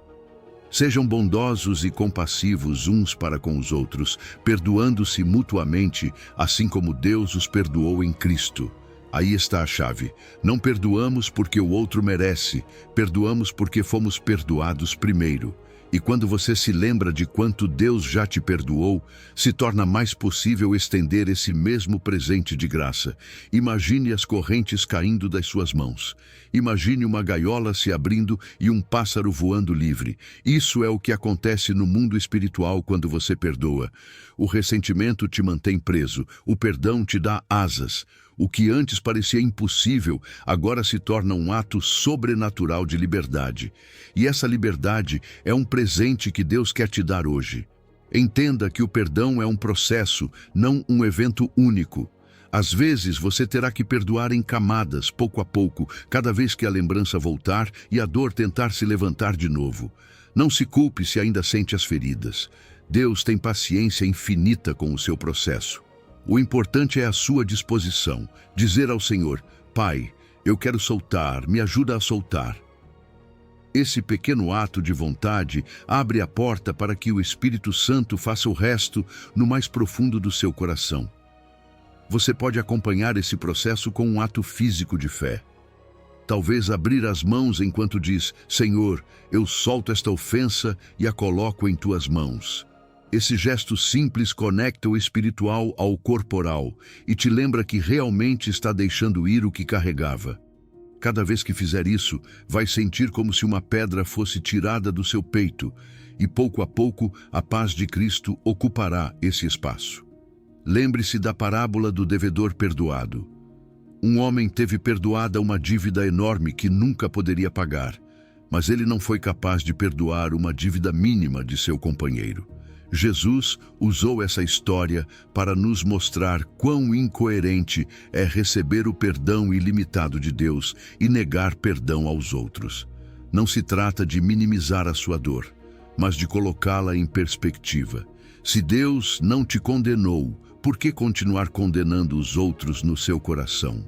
sejam bondosos e compassivos uns para com os outros, perdoando-se mutuamente, assim como Deus os perdoou em Cristo. Aí está a chave. Não perdoamos porque o outro merece, perdoamos porque fomos perdoados primeiro. E quando você se lembra de quanto Deus já te perdoou, se torna mais possível estender esse mesmo presente de graça. Imagine as correntes caindo das suas mãos. Imagine uma gaiola se abrindo e um pássaro voando livre. Isso é o que acontece no mundo espiritual quando você perdoa. O ressentimento te mantém preso, o perdão te dá asas. O que antes parecia impossível, agora se torna um ato sobrenatural de liberdade. E essa liberdade é um presente que Deus quer te dar hoje. Entenda que o perdão é um processo, não um evento único. Às vezes você terá que perdoar em camadas, pouco a pouco, cada vez que a lembrança voltar e a dor tentar se levantar de novo. Não se culpe se ainda sente as feridas. Deus tem paciência infinita com o seu processo. O importante é a sua disposição, dizer ao Senhor: Pai, eu quero soltar, me ajuda a soltar. Esse pequeno ato de vontade abre a porta para que o Espírito Santo faça o resto no mais profundo do seu coração. Você pode acompanhar esse processo com um ato físico de fé. Talvez abrir as mãos enquanto diz: Senhor, eu solto esta ofensa e a coloco em tuas mãos. Esse gesto simples conecta o espiritual ao corporal e te lembra que realmente está deixando ir o que carregava. Cada vez que fizer isso, vai sentir como se uma pedra fosse tirada do seu peito e pouco a pouco a paz de Cristo ocupará esse espaço. Lembre-se da parábola do devedor perdoado. Um homem teve perdoada uma dívida enorme que nunca poderia pagar, mas ele não foi capaz de perdoar uma dívida mínima de seu companheiro. Jesus usou essa história para nos mostrar quão incoerente é receber o perdão ilimitado de Deus e negar perdão aos outros. Não se trata de minimizar a sua dor, mas de colocá-la em perspectiva. Se Deus não te condenou, por que continuar condenando os outros no seu coração?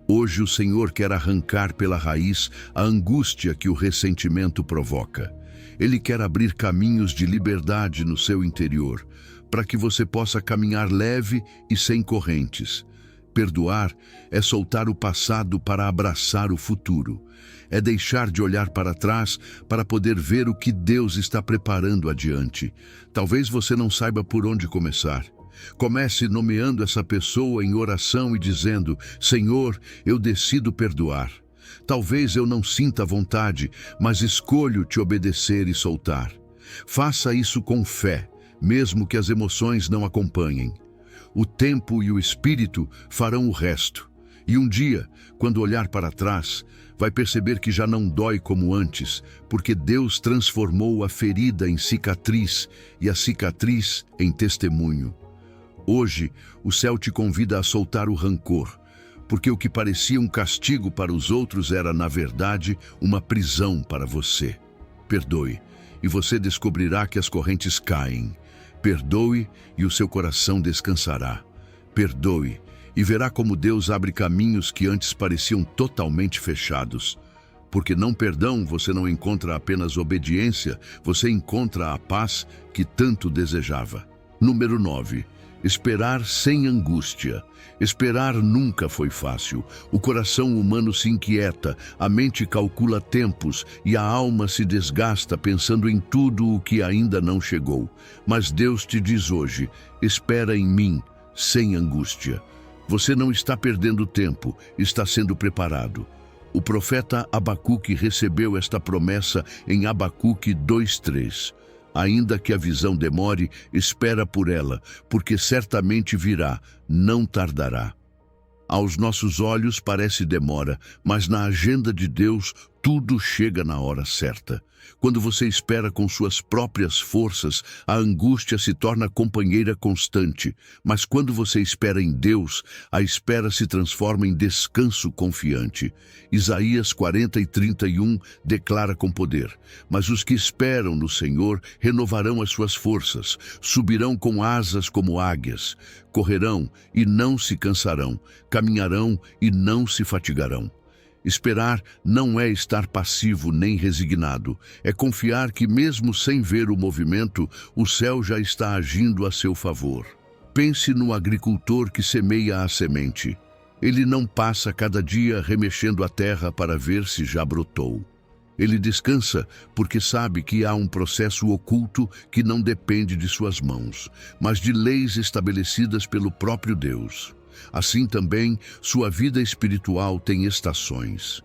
Hoje o Senhor quer arrancar pela raiz a angústia que o ressentimento provoca. Ele quer abrir caminhos de liberdade no seu interior, para que você possa caminhar leve e sem correntes. Perdoar é soltar o passado para abraçar o futuro. É deixar de olhar para trás para poder ver o que Deus está preparando adiante. Talvez você não saiba por onde começar. Comece nomeando essa pessoa em oração e dizendo: Senhor, eu decido perdoar. Talvez eu não sinta vontade, mas escolho te obedecer e soltar. Faça isso com fé, mesmo que as emoções não acompanhem. O tempo e o Espírito farão o resto. E um dia, quando olhar para trás, vai perceber que já não dói como antes, porque Deus transformou a ferida em cicatriz e a cicatriz em testemunho. Hoje, o céu te convida a soltar o rancor, porque o que parecia um castigo para os outros era, na verdade, uma prisão para você. Perdoe, e você descobrirá que as correntes caem. Perdoe, e o seu coração descansará. Perdoe, e verá como Deus abre caminhos que antes pareciam totalmente fechados. Porque não perdão, você não encontra apenas obediência, você encontra a paz que tanto desejava. Número 9. Esperar sem angústia. Esperar nunca foi fácil. O coração humano se inquieta, a mente calcula tempos e a alma se desgasta pensando em tudo o que ainda não chegou. Mas Deus te diz hoje: espera em mim, sem angústia. Você não está perdendo tempo, está sendo preparado. O profeta Abacuque recebeu esta promessa em Abacuque 2:3. Ainda que a visão demore, espera por ela, porque certamente virá, não tardará. Aos nossos olhos parece demora, mas na agenda de Deus tudo chega na hora certa. Quando você espera com suas próprias forças, a angústia se torna companheira constante. Mas quando você espera em Deus, a espera se transforma em descanso confiante. Isaías 40:31 declara com poder: mas os que esperam no Senhor renovarão as suas forças, subirão com asas como águias, correrão e não se cansarão, caminharão e não se fatigarão. Esperar não é estar passivo nem resignado, é confiar que mesmo sem ver o movimento, o céu já está agindo a seu favor. Pense no agricultor que semeia a semente. Ele não passa cada dia remexendo a terra para ver se já brotou. Ele descansa porque sabe que há um processo oculto que não depende de suas mãos, mas de leis estabelecidas pelo próprio Deus. Assim também, sua vida espiritual tem estações.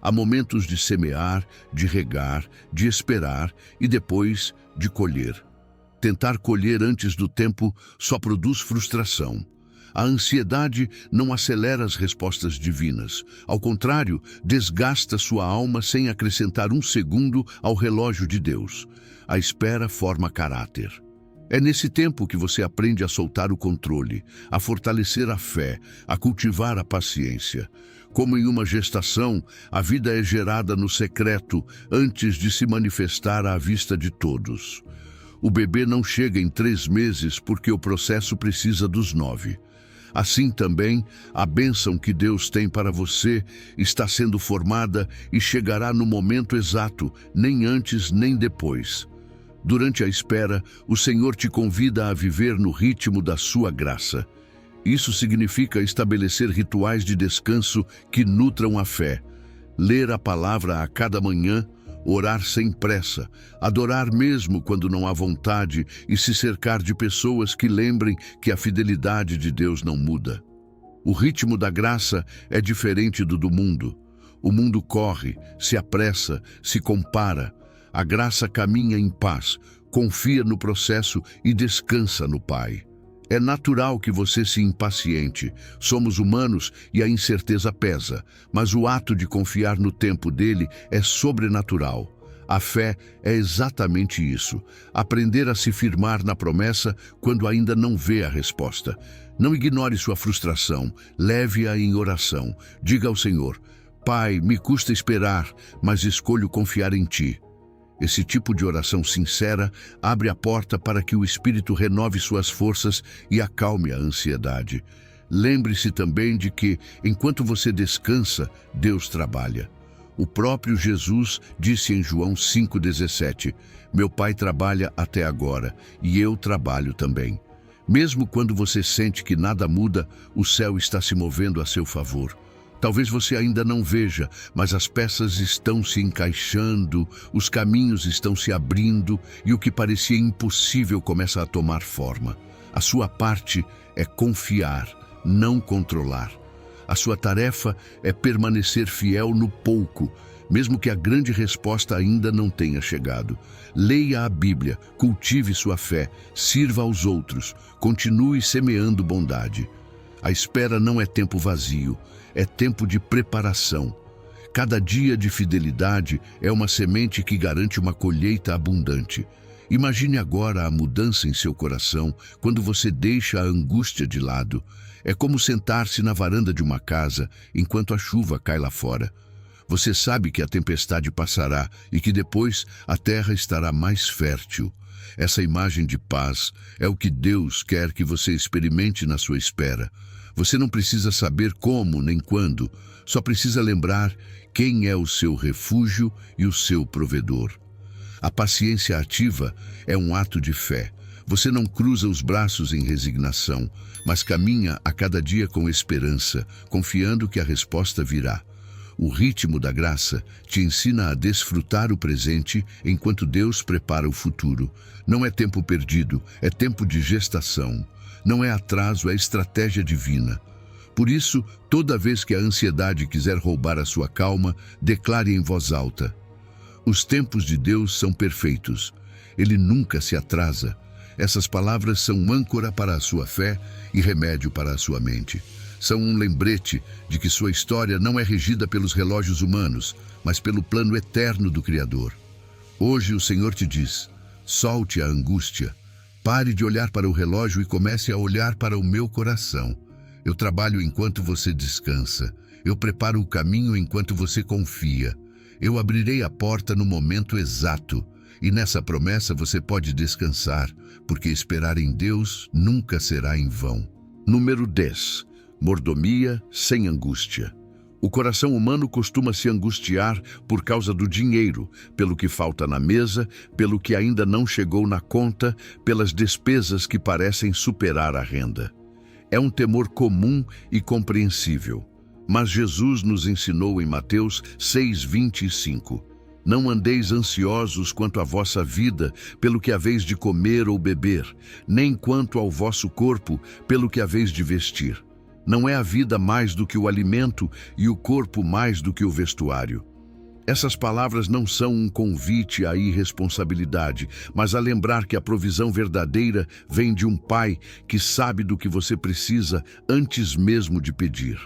Há momentos de semear, de regar, de esperar e depois de colher. Tentar colher antes do tempo só produz frustração. A ansiedade não acelera as respostas divinas. Ao contrário, desgasta sua alma sem acrescentar um segundo ao relógio de Deus. A espera forma caráter. É nesse tempo que você aprende a soltar o controle, a fortalecer a fé, a cultivar a paciência. Como em uma gestação, a vida é gerada no secreto antes de se manifestar à vista de todos. O bebê não chega em 3 meses porque o processo precisa dos 9. Assim também, a bênção que Deus tem para você está sendo formada e chegará no momento exato, nem antes nem depois. Durante a espera, o Senhor te convida a viver no ritmo da sua graça. Isso significa estabelecer rituais de descanso que nutram a fé, ler a palavra a cada manhã, orar sem pressa, adorar mesmo quando não há vontade e se cercar de pessoas que lembrem que a fidelidade de Deus não muda. O ritmo da graça é diferente do mundo. O mundo corre, se apressa, se compara. A graça caminha em paz, confia no processo e descansa no Pai. É natural que você se impaciente. Somos humanos e a incerteza pesa, mas o ato de confiar no tempo dele é sobrenatural. A fé é exatamente isso: aprender a se firmar na promessa quando ainda não vê a resposta. Não ignore sua frustração, leve-a em oração. Diga ao Senhor: Pai, me custa esperar, mas escolho confiar em Ti. Esse tipo de oração sincera abre a porta para que o Espírito renove suas forças e acalme a ansiedade. Lembre-se também de que, enquanto você descansa, Deus trabalha. O próprio Jesus disse em João 5,17: Meu Pai trabalha até agora, e eu trabalho também. Mesmo quando você sente que nada muda, o céu está se movendo a seu favor. Talvez você ainda não veja, mas as peças estão se encaixando, os caminhos estão se abrindo e o que parecia impossível começa a tomar forma. A sua parte é confiar, não controlar. A sua tarefa é permanecer fiel no pouco, mesmo que a grande resposta ainda não tenha chegado. Leia a Bíblia, cultive sua fé, sirva aos outros, continue semeando bondade. A espera não é tempo vazio, é tempo de preparação. Cada dia de fidelidade é uma semente que garante uma colheita abundante. Imagine agora a mudança em seu coração quando você deixa a angústia de lado. É como sentar-se na varanda de uma casa enquanto a chuva cai lá fora. Você sabe que a tempestade passará e que depois a terra estará mais fértil. Essa imagem de paz é o que Deus quer que você experimente na sua espera. Você não precisa saber como nem quando, só precisa lembrar quem é o seu refúgio e o seu provedor. A paciência ativa é um ato de fé. Você não cruza os braços em resignação, mas caminha a cada dia com esperança, confiando que a resposta virá. O ritmo da graça te ensina a desfrutar o presente enquanto Deus prepara o futuro. Não é tempo perdido, é tempo de gestação. Não é atraso, é estratégia divina. Por isso, toda vez que a ansiedade quiser roubar a sua calma, declare em voz alta: Os tempos de Deus são perfeitos. Ele nunca se atrasa. Essas palavras são âncora para a sua fé e remédio para a sua mente. São um lembrete de que sua história não é regida pelos relógios humanos, mas pelo plano eterno do Criador. Hoje o Senhor te diz: solte a angústia. Pare de olhar para o relógio e comece a olhar para o meu coração. Eu trabalho enquanto você descansa. Eu preparo o caminho enquanto você confia. Eu abrirei a porta no momento exato. E nessa promessa você pode descansar, porque esperar em Deus nunca será em vão. Número 10. Mordomia sem angústia. O coração humano costuma se angustiar por causa do dinheiro, pelo que falta na mesa, pelo que ainda não chegou na conta, pelas despesas que parecem superar a renda. É um temor comum e compreensível. Mas Jesus nos ensinou em Mateus 6:25: Não andeis ansiosos quanto à vossa vida, pelo que haveis de comer ou beber, nem quanto ao vosso corpo, pelo que haveis de vestir. Não é a vida mais do que o alimento e o corpo mais do que o vestuário. Essas palavras não são um convite à irresponsabilidade, mas a lembrar que a provisão verdadeira vem de um Pai que sabe do que você precisa antes mesmo de pedir.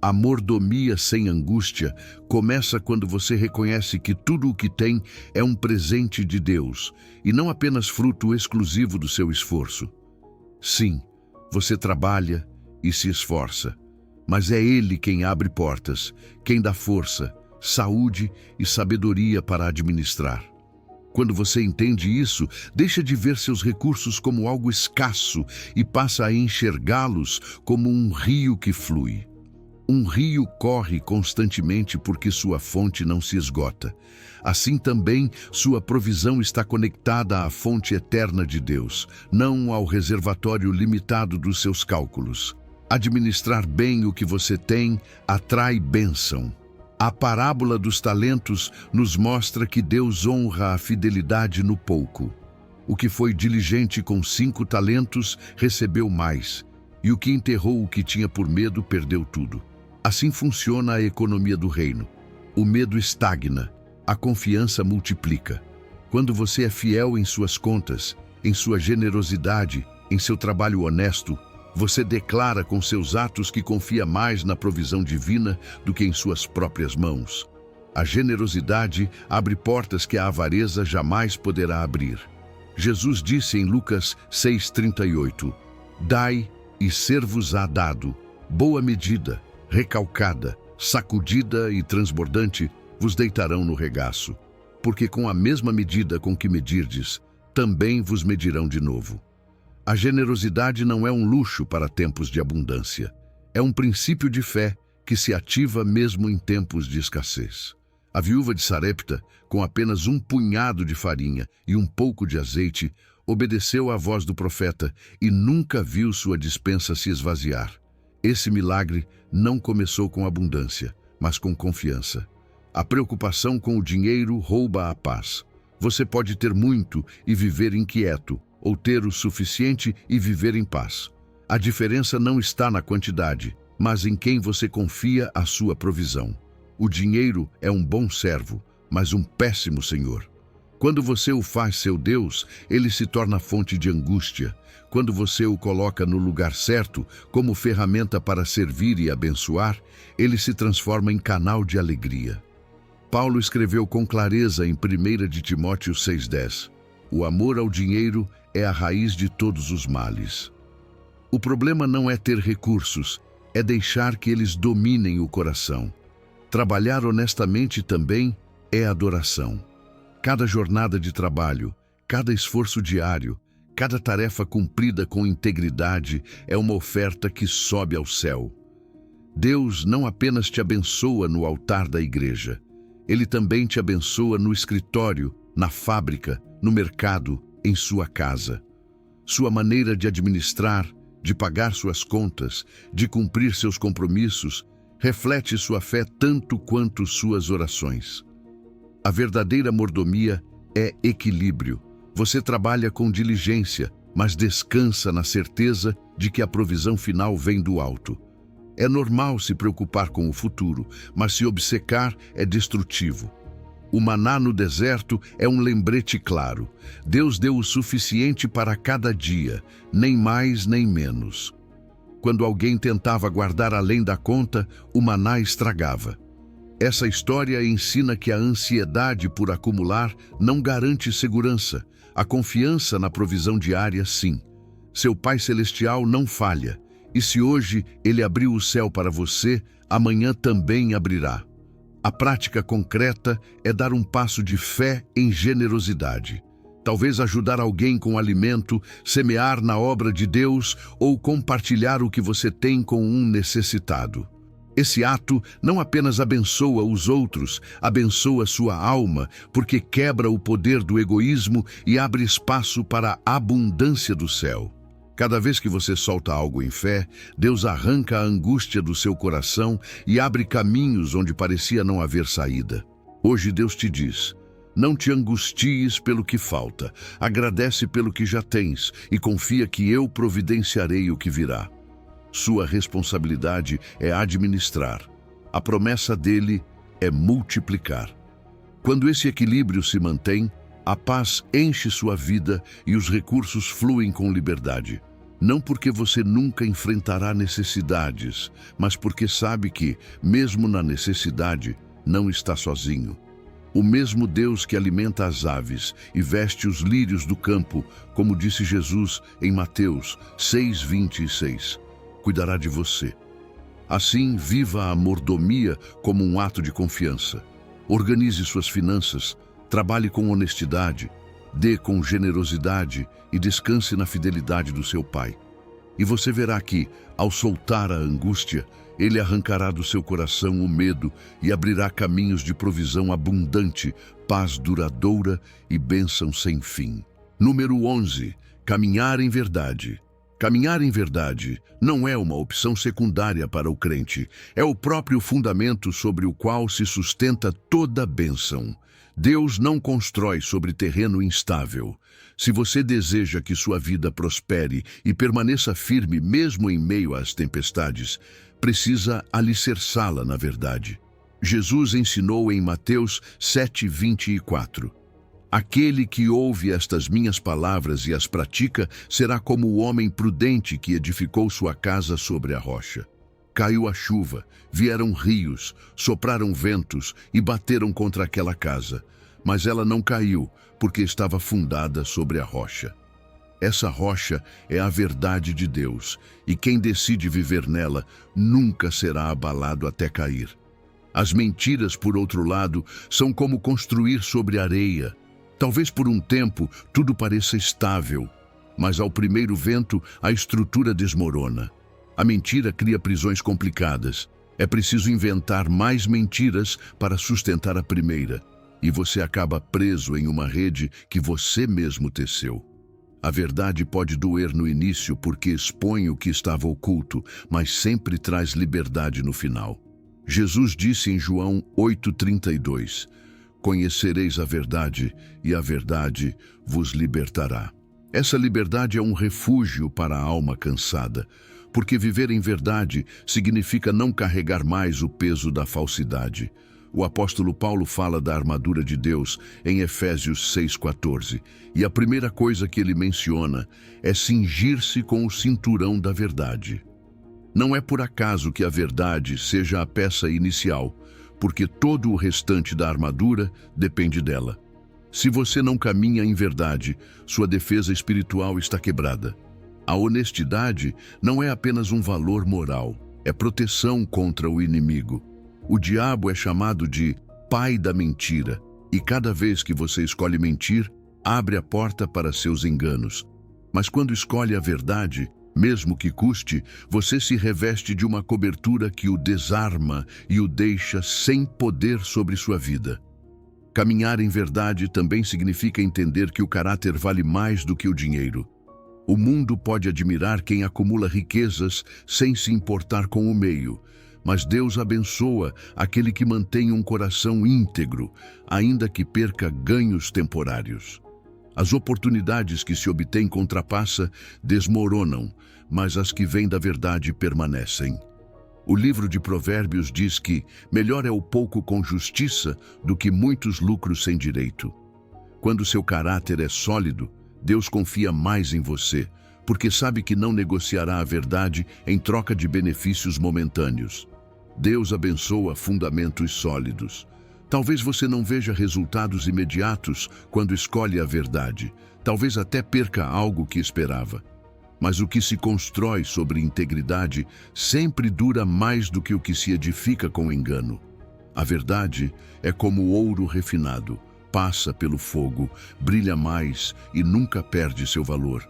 A mordomia sem angústia começa quando você reconhece que tudo o que tem é um presente de Deus e não apenas fruto exclusivo do seu esforço. Sim, você trabalha e se esforça, mas é Ele quem abre portas, quem dá força, saúde e sabedoria para administrar. Quando você entende isso, deixa de ver seus recursos como algo escasso e passa a enxergá-los como um rio que flui. Um rio corre constantemente porque sua fonte não se esgota. Assim também, sua provisão está conectada à fonte eterna de Deus, não ao reservatório limitado dos seus cálculos. Administrar bem o que você tem atrai bênção. A parábola dos talentos nos mostra que Deus honra a fidelidade no pouco. O que foi diligente com 5 talentos recebeu mais, e o que enterrou o que tinha por medo perdeu tudo. Assim funciona a economia do reino. O medo estagna, a confiança multiplica. Quando você é fiel em suas contas, em sua generosidade, em seu trabalho honesto, você declara com seus atos que confia mais na provisão divina do que em suas próprias mãos. A generosidade abre portas que a avareza jamais poderá abrir. Jesus disse em Lucas 6,38: Dai e ser-vos-á dado, boa medida, recalcada, sacudida e transbordante, vos deitarão no regaço. Porque com a mesma medida com que medirdes, também vos medirão de novo. A generosidade não é um luxo para tempos de abundância. É um princípio de fé que se ativa mesmo em tempos de escassez. A viúva de Sarepta, com apenas um punhado de farinha e um pouco de azeite, obedeceu à voz do profeta e nunca viu sua despensa se esvaziar. Esse milagre não começou com abundância, mas com confiança. A preocupação com o dinheiro rouba a paz. Você pode ter muito e viver inquieto, ou ter o suficiente e viver em paz. A diferença não está na quantidade, mas em quem você confia a sua provisão. O dinheiro é um bom servo, mas um péssimo senhor. Quando você o faz seu Deus, ele se torna fonte de angústia. Quando você o coloca no lugar certo, como ferramenta para servir e abençoar, ele se transforma em canal de alegria. Paulo escreveu com clareza em 1 de Timóteo 6,10: O amor ao dinheiro é a raiz de todos os males. O problema não é ter recursos, é deixar que eles dominem o coração. Trabalhar honestamente também é adoração. Cada jornada de trabalho, cada esforço diário, cada tarefa cumprida com integridade é uma oferta que sobe ao céu. Deus não apenas te abençoa no altar da igreja, Ele também te abençoa no escritório, na fábrica, no mercado, em sua casa. Sua maneira de administrar, de pagar suas contas, de cumprir seus compromissos, reflete sua fé tanto quanto suas orações. A verdadeira mordomia é equilíbrio. Você trabalha com diligência, mas descansa na certeza de que a provisão final vem do alto. É normal se preocupar com o futuro, mas se obcecar é destrutivo. O maná no deserto é um lembrete claro. Deus deu o suficiente para cada dia, nem mais nem menos. Quando alguém tentava guardar além da conta, o maná estragava. Essa história ensina que a ansiedade por acumular não garante segurança. A confiança na provisão diária, sim. Seu Pai Celestial não falha. E se hoje Ele abriu o céu para você, amanhã também abrirá. A prática concreta é dar um passo de fé em generosidade. Talvez ajudar alguém com alimento, semear na obra de Deus ou compartilhar o que você tem com um necessitado. Esse ato não apenas abençoa os outros, abençoa sua alma, porque quebra o poder do egoísmo e abre espaço para a abundância do céu. Cada vez que você solta algo em fé, Deus arranca a angústia do seu coração e abre caminhos onde parecia não haver saída. Hoje Deus te diz: não te angusties pelo que falta, agradece pelo que já tens e confia que eu providenciarei o que virá. Sua responsabilidade é administrar. A promessa dele é multiplicar. Quando esse equilíbrio se mantém, a paz enche sua vida e os recursos fluem com liberdade. Não porque você nunca enfrentará necessidades, mas porque sabe que, mesmo na necessidade, não está sozinho. O mesmo Deus que alimenta as aves e veste os lírios do campo, como disse Jesus em Mateus 6,26, cuidará de você. Assim, viva a mordomia como um ato de confiança. Organize suas finanças, trabalhe com honestidade, dê com generosidade e descanse na fidelidade do seu Pai. E você verá que, ao soltar a angústia, Ele arrancará do seu coração o medo e abrirá caminhos de provisão abundante, paz duradoura e bênção sem fim. Número 11. Caminhar em verdade. Caminhar em verdade não é uma opção secundária para o crente, é o próprio fundamento sobre o qual se sustenta toda bênção. Deus não constrói sobre terreno instável. Se você deseja que sua vida prospere e permaneça firme mesmo em meio às tempestades, precisa alicerçá-la na verdade. Jesus ensinou em Mateus 7,24: Aquele que ouve estas minhas palavras e as pratica será como o homem prudente que edificou sua casa sobre a rocha. Caiu a chuva, vieram rios, sopraram ventos e bateram contra aquela casa. Mas ela não caiu, porque estava fundada sobre a rocha. Essa rocha é a verdade de Deus, e quem decide viver nela nunca será abalado até cair. As mentiras, por outro lado, são como construir sobre areia. Talvez por um tempo tudo pareça estável, mas ao primeiro vento a estrutura desmorona. A mentira cria prisões complicadas. É preciso inventar mais mentiras para sustentar a primeira, e você acaba preso em uma rede que você mesmo teceu. A verdade pode doer no início porque expõe o que estava oculto, mas sempre traz liberdade no final. Jesus disse em João 8,32, conhecereis a verdade e a verdade vos libertará. Essa liberdade é um refúgio para a alma cansada, porque viver em verdade significa não carregar mais o peso da falsidade. O apóstolo Paulo fala da armadura de Deus em Efésios 6,14, e a primeira coisa que ele menciona é cingir-se com o cinturão da verdade. Não é por acaso que a verdade seja a peça inicial, porque todo o restante da armadura depende dela. Se você não caminha em verdade, sua defesa espiritual está quebrada. A honestidade não é apenas um valor moral, é proteção contra o inimigo. O diabo é chamado de pai da mentira, e cada vez que você escolhe mentir, abre a porta para seus enganos. Mas quando escolhe a verdade, mesmo que custe, você se reveste de uma cobertura que o desarma e o deixa sem poder sobre sua vida. Caminhar em verdade também significa entender que o caráter vale mais do que o dinheiro. O mundo pode admirar quem acumula riquezas sem se importar com o meio, mas Deus abençoa aquele que mantém um coração íntegro, ainda que perca ganhos temporários. As oportunidades que se obtêm com trapaça desmoronam, mas as que vêm da verdade permanecem. O livro de Provérbios diz que melhor é o pouco com justiça do que muitos lucros sem direito. Quando seu caráter é sólido, Deus confia mais em você, porque sabe que não negociará a verdade em troca de benefícios momentâneos. Deus abençoa fundamentos sólidos. Talvez você não veja resultados imediatos quando escolhe a verdade. Talvez até perca algo que esperava. Mas o que se constrói sobre integridade sempre dura mais do que o que se edifica com engano. A verdade é como ouro refinado, passa pelo fogo, brilha mais e nunca perde seu valor.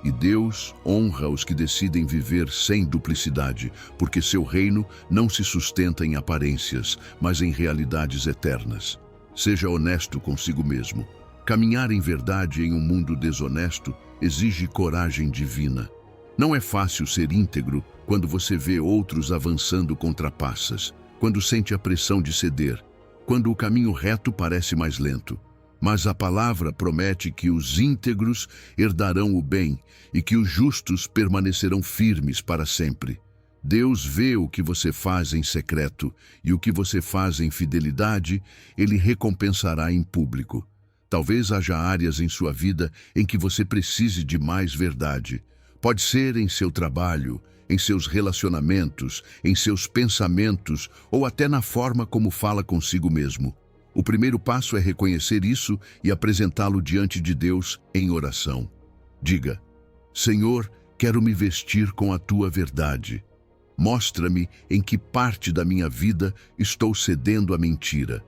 E Deus honra os que decidem viver sem duplicidade, porque seu reino não se sustenta em aparências, mas em realidades eternas. Seja honesto consigo mesmo. Caminhar em verdade em um mundo desonesto exige coragem divina. Não é fácil ser íntegro quando você vê outros avançando com trapaças, quando sente a pressão de ceder, quando o caminho reto parece mais lento. Mas a palavra promete que os íntegros herdarão o bem e que os justos permanecerão firmes para sempre. Deus vê o que você faz em secreto e o que você faz em fidelidade, Ele recompensará em público. Talvez haja áreas em sua vida em que você precise de mais verdade. Pode ser em seu trabalho, em seus relacionamentos, em seus pensamentos ou até na forma como fala consigo mesmo. O primeiro passo é reconhecer isso e apresentá-lo diante de Deus em oração. Diga: Senhor, quero me vestir com a tua verdade. Mostra-me em que parte da minha vida estou cedendo à mentira.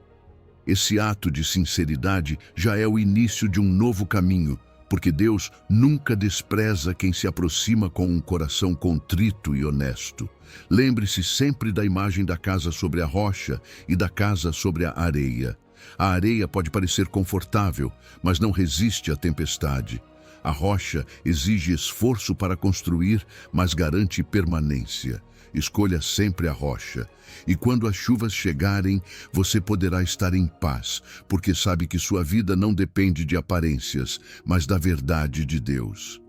Esse ato de sinceridade já é o início de um novo caminho, porque Deus nunca despreza quem se aproxima com um coração contrito e honesto. Lembre-se sempre da imagem da casa sobre a rocha e da casa sobre a areia. A areia pode parecer confortável, mas não resiste à tempestade. A rocha exige esforço para construir, mas garante permanência. Escolha sempre a rocha. E quando as chuvas chegarem, você poderá estar em paz, porque sabe que sua vida não depende de aparências, mas da verdade de Deus.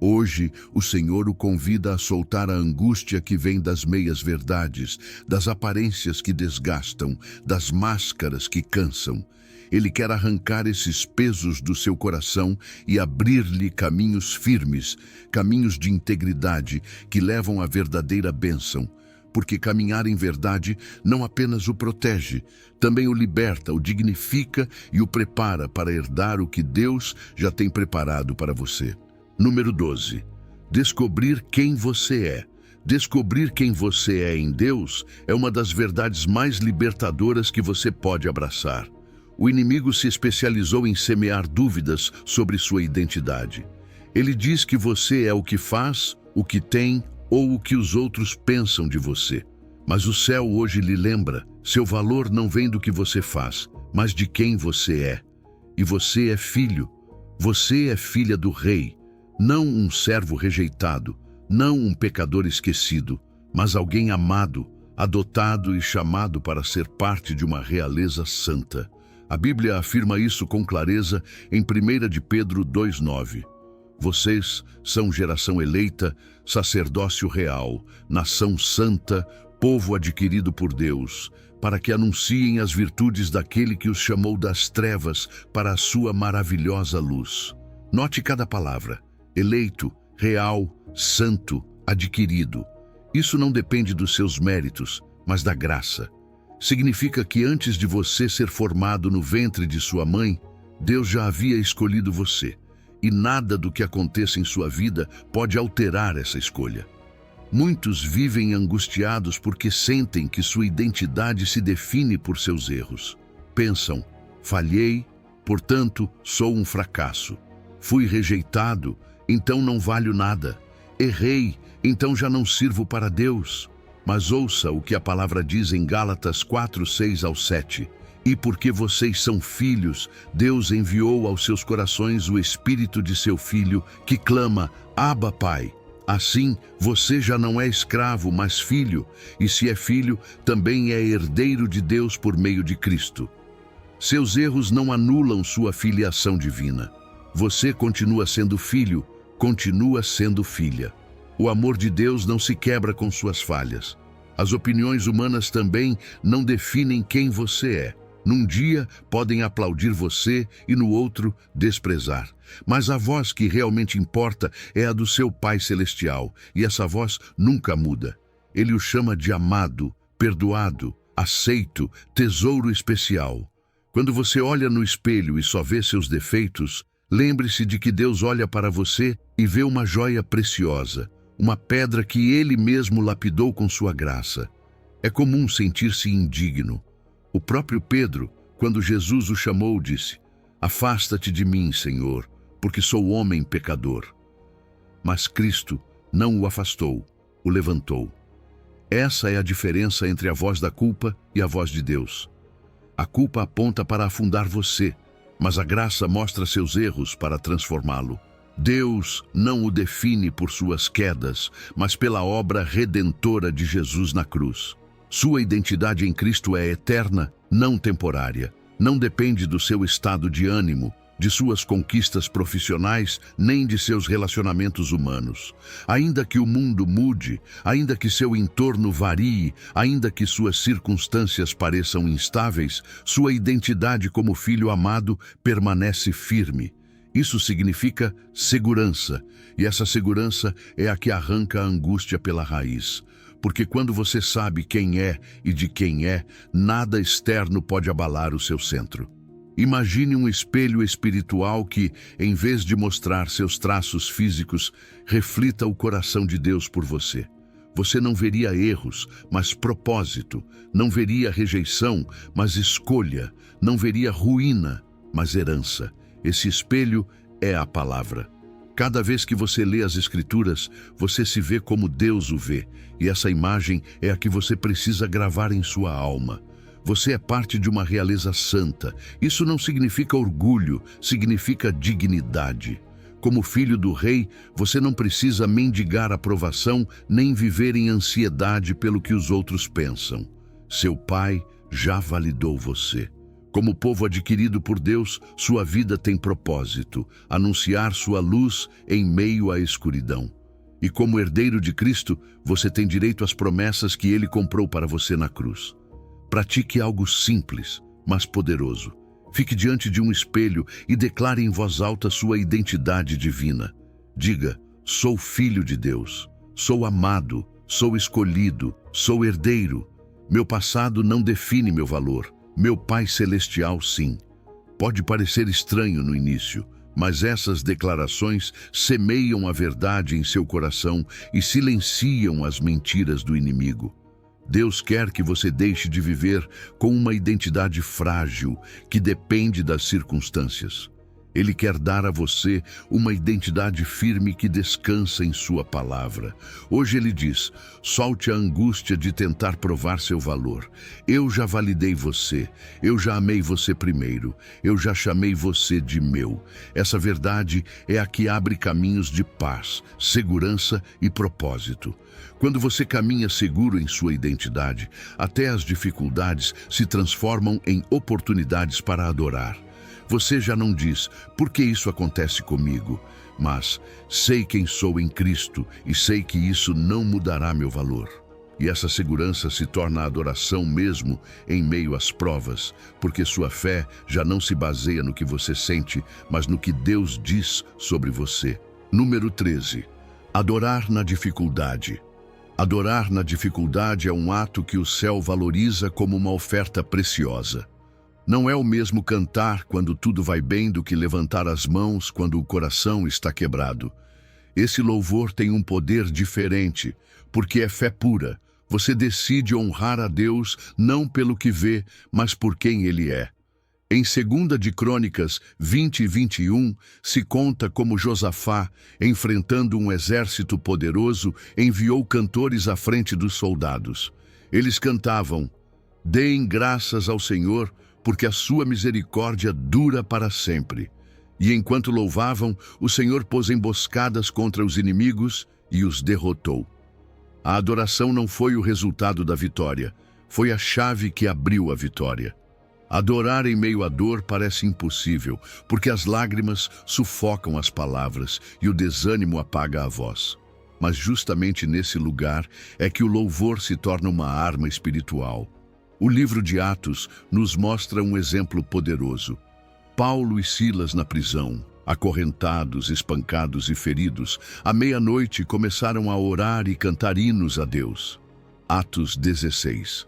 Hoje, o Senhor o convida a soltar a angústia que vem das meias-verdades, das aparências que desgastam, das máscaras que cansam. Ele quer arrancar esses pesos do seu coração e abrir-lhe caminhos firmes, caminhos de integridade que levam à verdadeira bênção. porque caminhar em verdade não apenas o protege, também o liberta, o dignifica e o prepara para herdar o que Deus já tem preparado para você. Número 12. Descobrir quem você é. Descobrir quem você é em Deus é uma das verdades mais libertadoras que você pode abraçar. O inimigo se especializou em semear dúvidas sobre sua identidade. Ele diz que você é o que faz, o que tem ou o que os outros pensam de você. Mas o céu hoje lhe lembra, seu valor não vem do que você faz, mas de quem você é. E você é filho. Você é filha do Rei, não um servo rejeitado, não um pecador esquecido, mas alguém amado, adotado e chamado para ser parte de uma realeza santa. A Bíblia afirma isso com clareza em 1 de Pedro 2,9. Vocês são geração eleita, sacerdócio real, nação santa, povo adquirido por Deus, para que anunciem as virtudes daquele que os chamou das trevas para a sua maravilhosa luz. Note cada palavra: eleito, real, santo, adquirido. Isso não depende dos seus méritos, mas da graça. Significa que antes de você ser formado no ventre de sua mãe, Deus já havia escolhido você, e nada do que aconteça em sua vida pode alterar essa escolha. Muitos vivem angustiados porque sentem que sua identidade se define por seus erros. Pensam: falhei, portanto sou um fracasso. Fui rejeitado, então não valho nada. Errei, então já não sirvo para Deus. Mas ouça o que a palavra diz em Gálatas 4:6-7. E porque vocês são filhos, Deus enviou aos seus corações o Espírito de seu Filho, que clama: Abba, Pai. Assim, você já não é escravo, mas filho, e se é filho, também é herdeiro de Deus por meio de Cristo. Seus erros não anulam sua filiação divina. Você continua sendo filho, continua sendo filha. O amor de Deus não se quebra com suas falhas. As opiniões humanas também não definem quem você é. Num dia podem aplaudir você e no outro desprezar. Mas a voz que realmente importa é a do seu Pai Celestial, e essa voz nunca muda. Ele o chama de amado, perdoado, aceito, tesouro especial. Quando você olha no espelho e só vê seus defeitos, lembre-se de que Deus olha para você e vê uma joia preciosa, uma pedra que Ele mesmo lapidou com sua graça. É comum sentir-se indigno. O próprio Pedro, quando Jesus o chamou, disse: Afasta-te de mim, Senhor, porque sou homem pecador. Mas Cristo não o afastou, o levantou. Essa é a diferença entre a voz da culpa e a voz de Deus. A culpa aponta para afundar você, mas a graça mostra seus erros para transformá-lo. Deus não o define por suas quedas, mas pela obra redentora de Jesus na cruz. Sua identidade em Cristo é eterna, não temporária. Não depende do seu estado de ânimo, de suas conquistas profissionais, nem de seus relacionamentos humanos. Ainda que o mundo mude, ainda que seu entorno varie, ainda que suas circunstâncias pareçam instáveis, sua identidade como filho amado permanece firme. Isso significa segurança, e essa segurança é a que arranca a angústia pela raiz. Porque quando você sabe quem é e de quem é, nada externo pode abalar o seu centro. Imagine um espelho espiritual que, em vez de mostrar seus traços físicos, reflita o coração de Deus por você. Você não veria erros, mas propósito. Não veria rejeição, mas escolha. Não veria ruína, mas herança. Esse espelho é a palavra. Cada vez que você lê as Escrituras, você se vê como Deus o vê, e essa imagem é a que você precisa gravar em sua alma. Você é parte de uma realeza santa. Isso não significa orgulho, significa dignidade. Como filho do Rei, você não precisa mendigar aprovação nem viver em ansiedade pelo que os outros pensam. Seu Pai já validou você. Como povo adquirido por Deus, sua vida tem propósito: anunciar sua luz em meio à escuridão. E como herdeiro de Cristo, você tem direito às promessas que Ele comprou para você na cruz. Pratique algo simples, mas poderoso. Fique diante de um espelho e declare em voz alta sua identidade divina. Diga: sou filho de Deus, sou amado, Sou escolhido, sou herdeiro. Meu passado não define meu valor. Meu Pai Celestial, sim. Pode parecer estranho no início, mas essas declarações semeiam a verdade em seu coração e silenciam as mentiras do inimigo. Deus quer que você deixe de viver com uma identidade frágil que depende das circunstâncias. Ele quer dar a você uma identidade firme que descansa em sua palavra. Hoje ele diz: solte a angústia de tentar provar seu valor. Eu já validei você, eu já amei você primeiro, eu já chamei você de meu. Essa verdade é a que abre caminhos de paz, segurança e propósito. Quando você caminha seguro em sua identidade, até as dificuldades se transformam em oportunidades para adorar. Você já não diz, por que isso acontece comigo? Mas, sei quem sou em Cristo e sei que isso não mudará meu valor. E essa segurança se torna adoração mesmo em meio às provas, porque sua fé já não se baseia no que você sente, mas no que Deus diz sobre você. Número 13. Adorar na dificuldade. Adorar na dificuldade é um ato que o céu valoriza como uma oferta preciosa. Não é o mesmo cantar quando tudo vai bem do que levantar as mãos quando o coração está quebrado. Esse louvor tem um poder diferente, porque é fé pura. Você decide honrar a Deus não pelo que vê, mas por quem Ele é. Em 2 de Crônicas 20 e 21, se conta como Josafá, enfrentando um exército poderoso, enviou cantores à frente dos soldados. Eles cantavam: deem graças ao Senhor, porque a sua misericórdia dura para sempre. E enquanto louvavam, o Senhor pôs emboscadas contra os inimigos e os derrotou. A adoração não foi o resultado da vitória, foi a chave que abriu a vitória. Adorar em meio à dor parece impossível, porque as lágrimas sufocam as palavras e o desânimo apaga a voz. Mas justamente nesse lugar é que o louvor se torna uma arma espiritual. O livro de Atos nos mostra um exemplo poderoso. Paulo e Silas na prisão, acorrentados, espancados e feridos, à meia-noite começaram a orar e cantar hinos a Deus. Atos 16.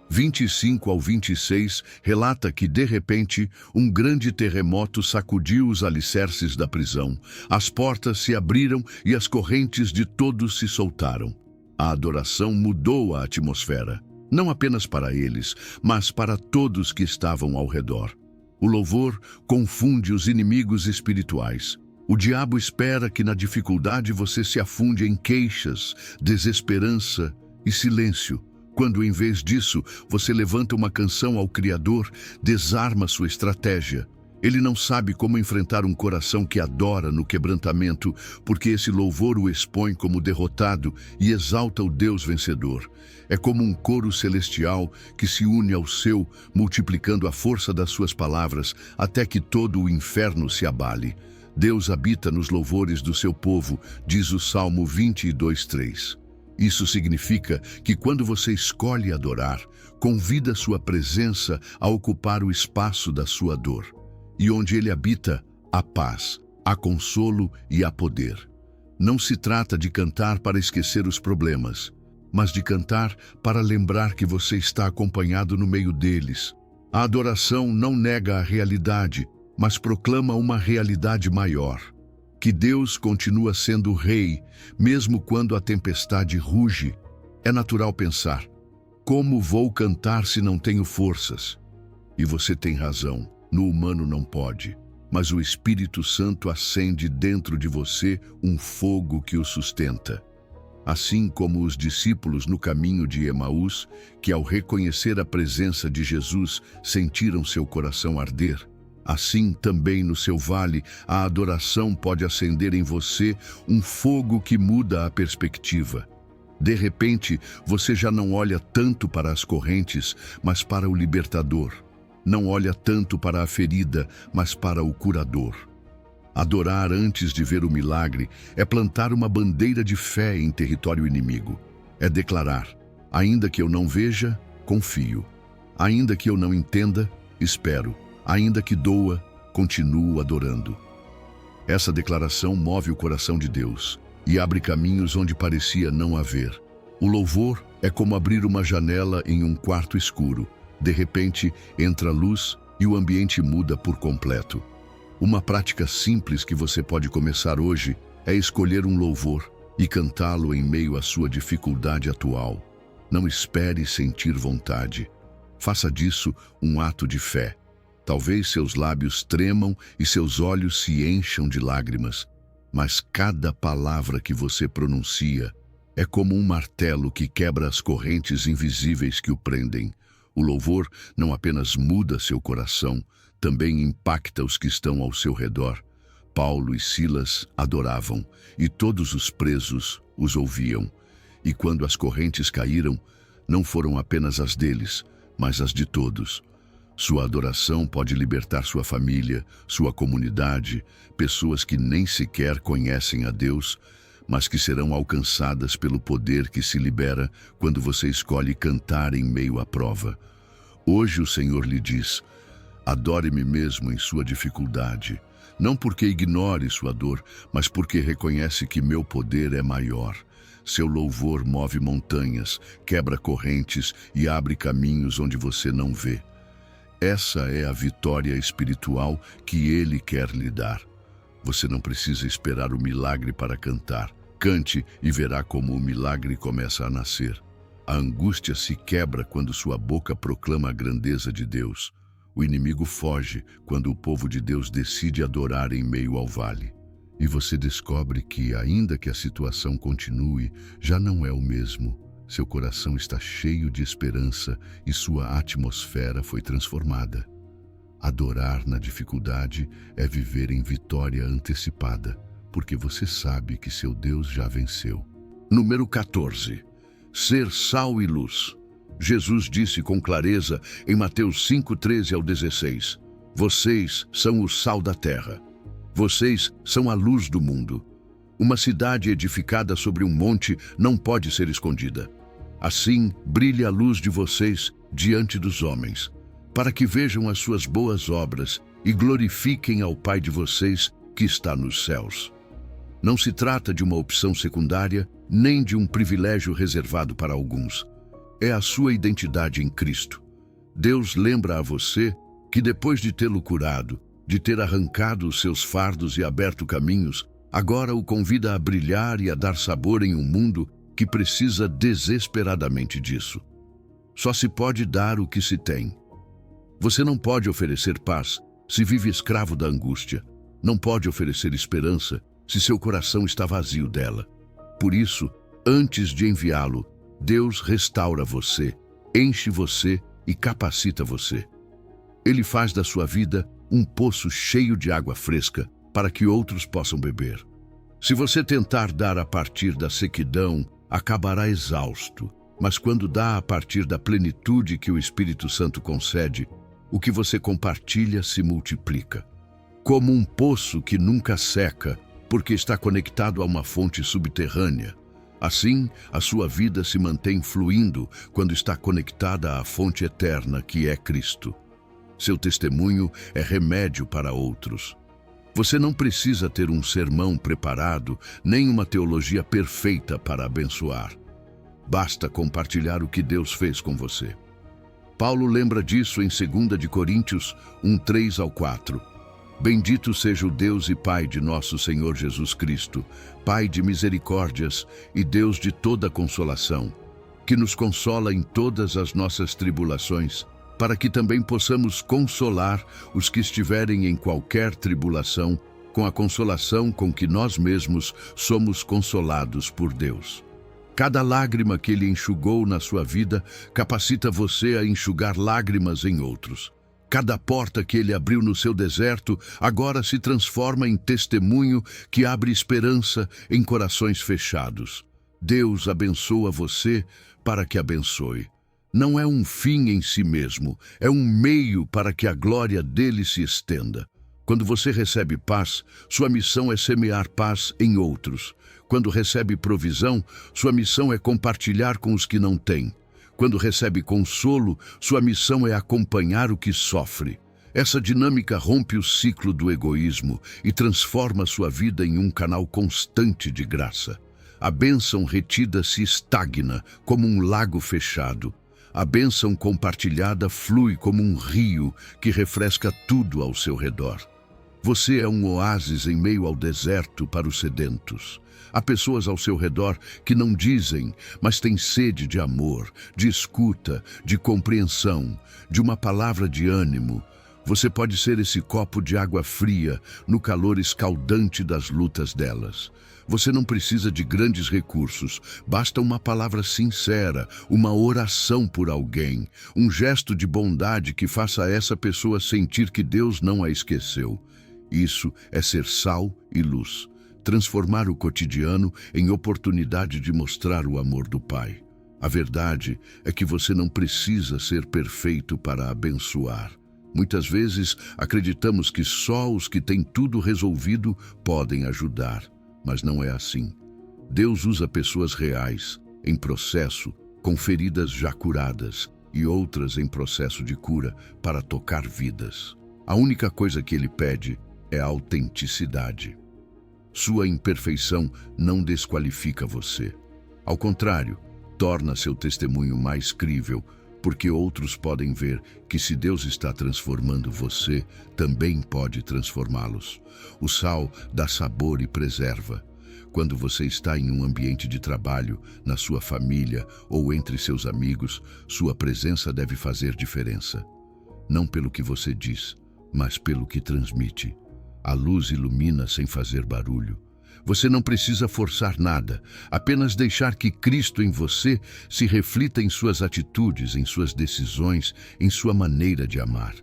25 ao 26 relata que, de repente, um grande terremoto sacudiu os alicerces da prisão. As portas se abriram e as correntes de todos se soltaram. A adoração mudou a atmosfera. Não apenas para eles, mas para todos que estavam ao redor. O louvor confunde os inimigos espirituais. O diabo espera que na dificuldade você se afunde em queixas, desesperança e silêncio. Quando, em vez disso, você levanta uma canção ao Criador, desarma sua estratégia. Ele não sabe como enfrentar um coração que adora no quebrantamento, porque esse louvor o expõe como derrotado e exalta o Deus vencedor. É como um coro celestial que se une ao seu, multiplicando a força das suas palavras, até que todo o inferno se abale. Deus habita nos louvores do seu povo, diz o Salmo 22:3. Isso significa que quando você escolhe adorar, convida sua presença a ocupar o espaço da sua dor. E onde ele habita, há paz, há consolo e há poder. Não se trata de cantar para esquecer os problemas, mas de cantar para lembrar que você está acompanhado no meio deles. A adoração não nega a realidade, mas proclama uma realidade maior. Que Deus continua sendo o Rei, mesmo quando a tempestade ruge. É natural pensar: como vou cantar se não tenho forças? E você tem razão. No humano não pode, mas o Espírito Santo acende dentro de você um fogo que o sustenta. Assim como os discípulos no caminho de Emaús, que ao reconhecer a presença de Jesus sentiram seu coração arder, assim também no seu vale a adoração pode acender em você um fogo que muda a perspectiva. De repente, você já não olha tanto para as correntes, mas para o libertador. Não olha tanto para a ferida, mas para o curador. Adorar antes de ver o milagre é plantar uma bandeira de fé em território inimigo. É declarar: ainda que eu não veja, confio. Ainda que eu não entenda, espero. Ainda que doa, continuo adorando. Essa declaração move o coração de Deus e abre caminhos onde parecia não haver. O louvor é como abrir uma janela em um quarto escuro. De repente, entra luz e o ambiente muda por completo. Uma prática simples que você pode começar hoje é escolher um louvor e cantá-lo em meio à sua dificuldade atual. Não espere sentir vontade. Faça disso um ato de fé. Talvez seus lábios tremam e seus olhos se encham de lágrimas, mas cada palavra que você pronuncia é como um martelo que quebra as correntes invisíveis que o prendem. O louvor não apenas muda seu coração, também impacta os que estão ao seu redor. Paulo e Silas adoravam, e todos os presos os ouviam. E quando as correntes caíram, não foram apenas as deles, mas as de todos. Sua adoração pode libertar sua família, sua comunidade, pessoas que nem sequer conhecem a Deus, mas que serão alcançadas pelo poder que se libera quando você escolhe cantar em meio à prova. Hoje o Senhor lhe diz: adore-me mesmo em sua dificuldade, não porque ignore sua dor, mas porque reconhece que meu poder é maior. Seu louvor move montanhas, quebra correntes e abre caminhos onde você não vê. Essa é a vitória espiritual que Ele quer lhe dar. Você não precisa esperar o milagre para cantar. Cante e verá como o milagre começa a nascer. A angústia se quebra quando sua boca proclama a grandeza de Deus. O inimigo foge quando o povo de Deus decide adorar em meio ao vale. E você descobre que, ainda que a situação continue, já não é o mesmo. Seu coração está cheio de esperança e sua atmosfera foi transformada. Adorar na dificuldade é viver em vitória antecipada, porque você sabe que seu Deus já venceu. Número 14. Ser sal e luz. Jesus disse com clareza em Mateus 5:13 ao 16: vocês são o sal da terra. Vocês são a luz do mundo. Uma cidade edificada sobre um monte não pode ser escondida. Assim, brilhe a luz de vocês diante dos homens, para que vejam as suas boas obras e glorifiquem ao Pai de vocês que está nos céus. Não se trata de uma opção secundária, nem de um privilégio reservado para alguns. É a sua identidade em Cristo. Deus lembra a você que depois de tê-lo curado, de ter arrancado os seus fardos e aberto caminhos, agora o convida a brilhar e a dar sabor em um mundo que precisa desesperadamente disso. Só se pode dar o que se tem. Você não pode oferecer paz se vive escravo da angústia. Não pode oferecer esperança se seu coração está vazio dela. Por isso, antes de enviá-lo, Deus restaura você, enche você e capacita você. Ele faz da sua vida um poço cheio de água fresca para que outros possam beber. Se você tentar dar a partir da sequidão, acabará exausto, mas quando dá a partir da plenitude que o Espírito Santo concede, o que você compartilha se multiplica. Como um poço que nunca seca, porque está conectado a uma fonte subterrânea. Assim, a sua vida se mantém fluindo quando está conectada à fonte eterna que é Cristo. Seu testemunho é remédio para outros. Você não precisa ter um sermão preparado, nem uma teologia perfeita para abençoar. Basta compartilhar o que Deus fez com você. Paulo lembra disso em 2 de Coríntios 1:3 ao 4. Bendito seja o Deus e Pai de nosso Senhor Jesus Cristo, Pai de misericórdias e Deus de toda consolação, que nos consola em todas as nossas tribulações, para que também possamos consolar os que estiverem em qualquer tribulação, com a consolação com que nós mesmos somos consolados por Deus. Cada lágrima que Ele enxugou na sua vida capacita você a enxugar lágrimas em outros. Cada porta que Ele abriu no seu deserto agora se transforma em testemunho que abre esperança em corações fechados. Deus abençoa você para que abençoe. Não é um fim em si mesmo, é um meio para que a glória dele se estenda. Quando você recebe paz, sua missão é semear paz em outros. Quando recebe provisão, sua missão é compartilhar com os que não têm. Quando recebe consolo, sua missão é acompanhar o que sofre. Essa dinâmica rompe o ciclo do egoísmo e transforma sua vida em um canal constante de graça. A bênção retida se estagna como um lago fechado. A bênção compartilhada flui como um rio que refresca tudo ao seu redor. Você é um oásis em meio ao deserto para os sedentos. Há pessoas ao seu redor que não dizem, mas têm sede de amor, de escuta, de compreensão, de uma palavra de ânimo. Você pode ser esse copo de água fria no calor escaldante das lutas delas. Você não precisa de grandes recursos, basta uma palavra sincera, uma oração por alguém, um gesto de bondade que faça essa pessoa sentir que Deus não a esqueceu. Isso é ser sal e luz, transformar o cotidiano em oportunidade de mostrar o amor do Pai. A verdade é que você não precisa ser perfeito para abençoar. Muitas vezes acreditamos que só os que têm tudo resolvido podem ajudar, mas não é assim. Deus usa pessoas reais, em processo, com feridas já curadas e outras em processo de cura para tocar vidas. A única coisa que Ele pede é a autenticidade. Sua imperfeição não desqualifica você. Ao contrário, torna seu testemunho mais crível, porque outros podem ver que se Deus está transformando você, também pode transformá-los. O sal dá sabor e preserva. Quando você está em um ambiente de trabalho, na sua família ou entre seus amigos, sua presença deve fazer diferença. Não pelo que você diz, mas pelo que transmite. A luz ilumina sem fazer barulho. Você não precisa forçar nada, apenas deixar que Cristo em você se reflita em suas atitudes, em suas decisões, em sua maneira de amar.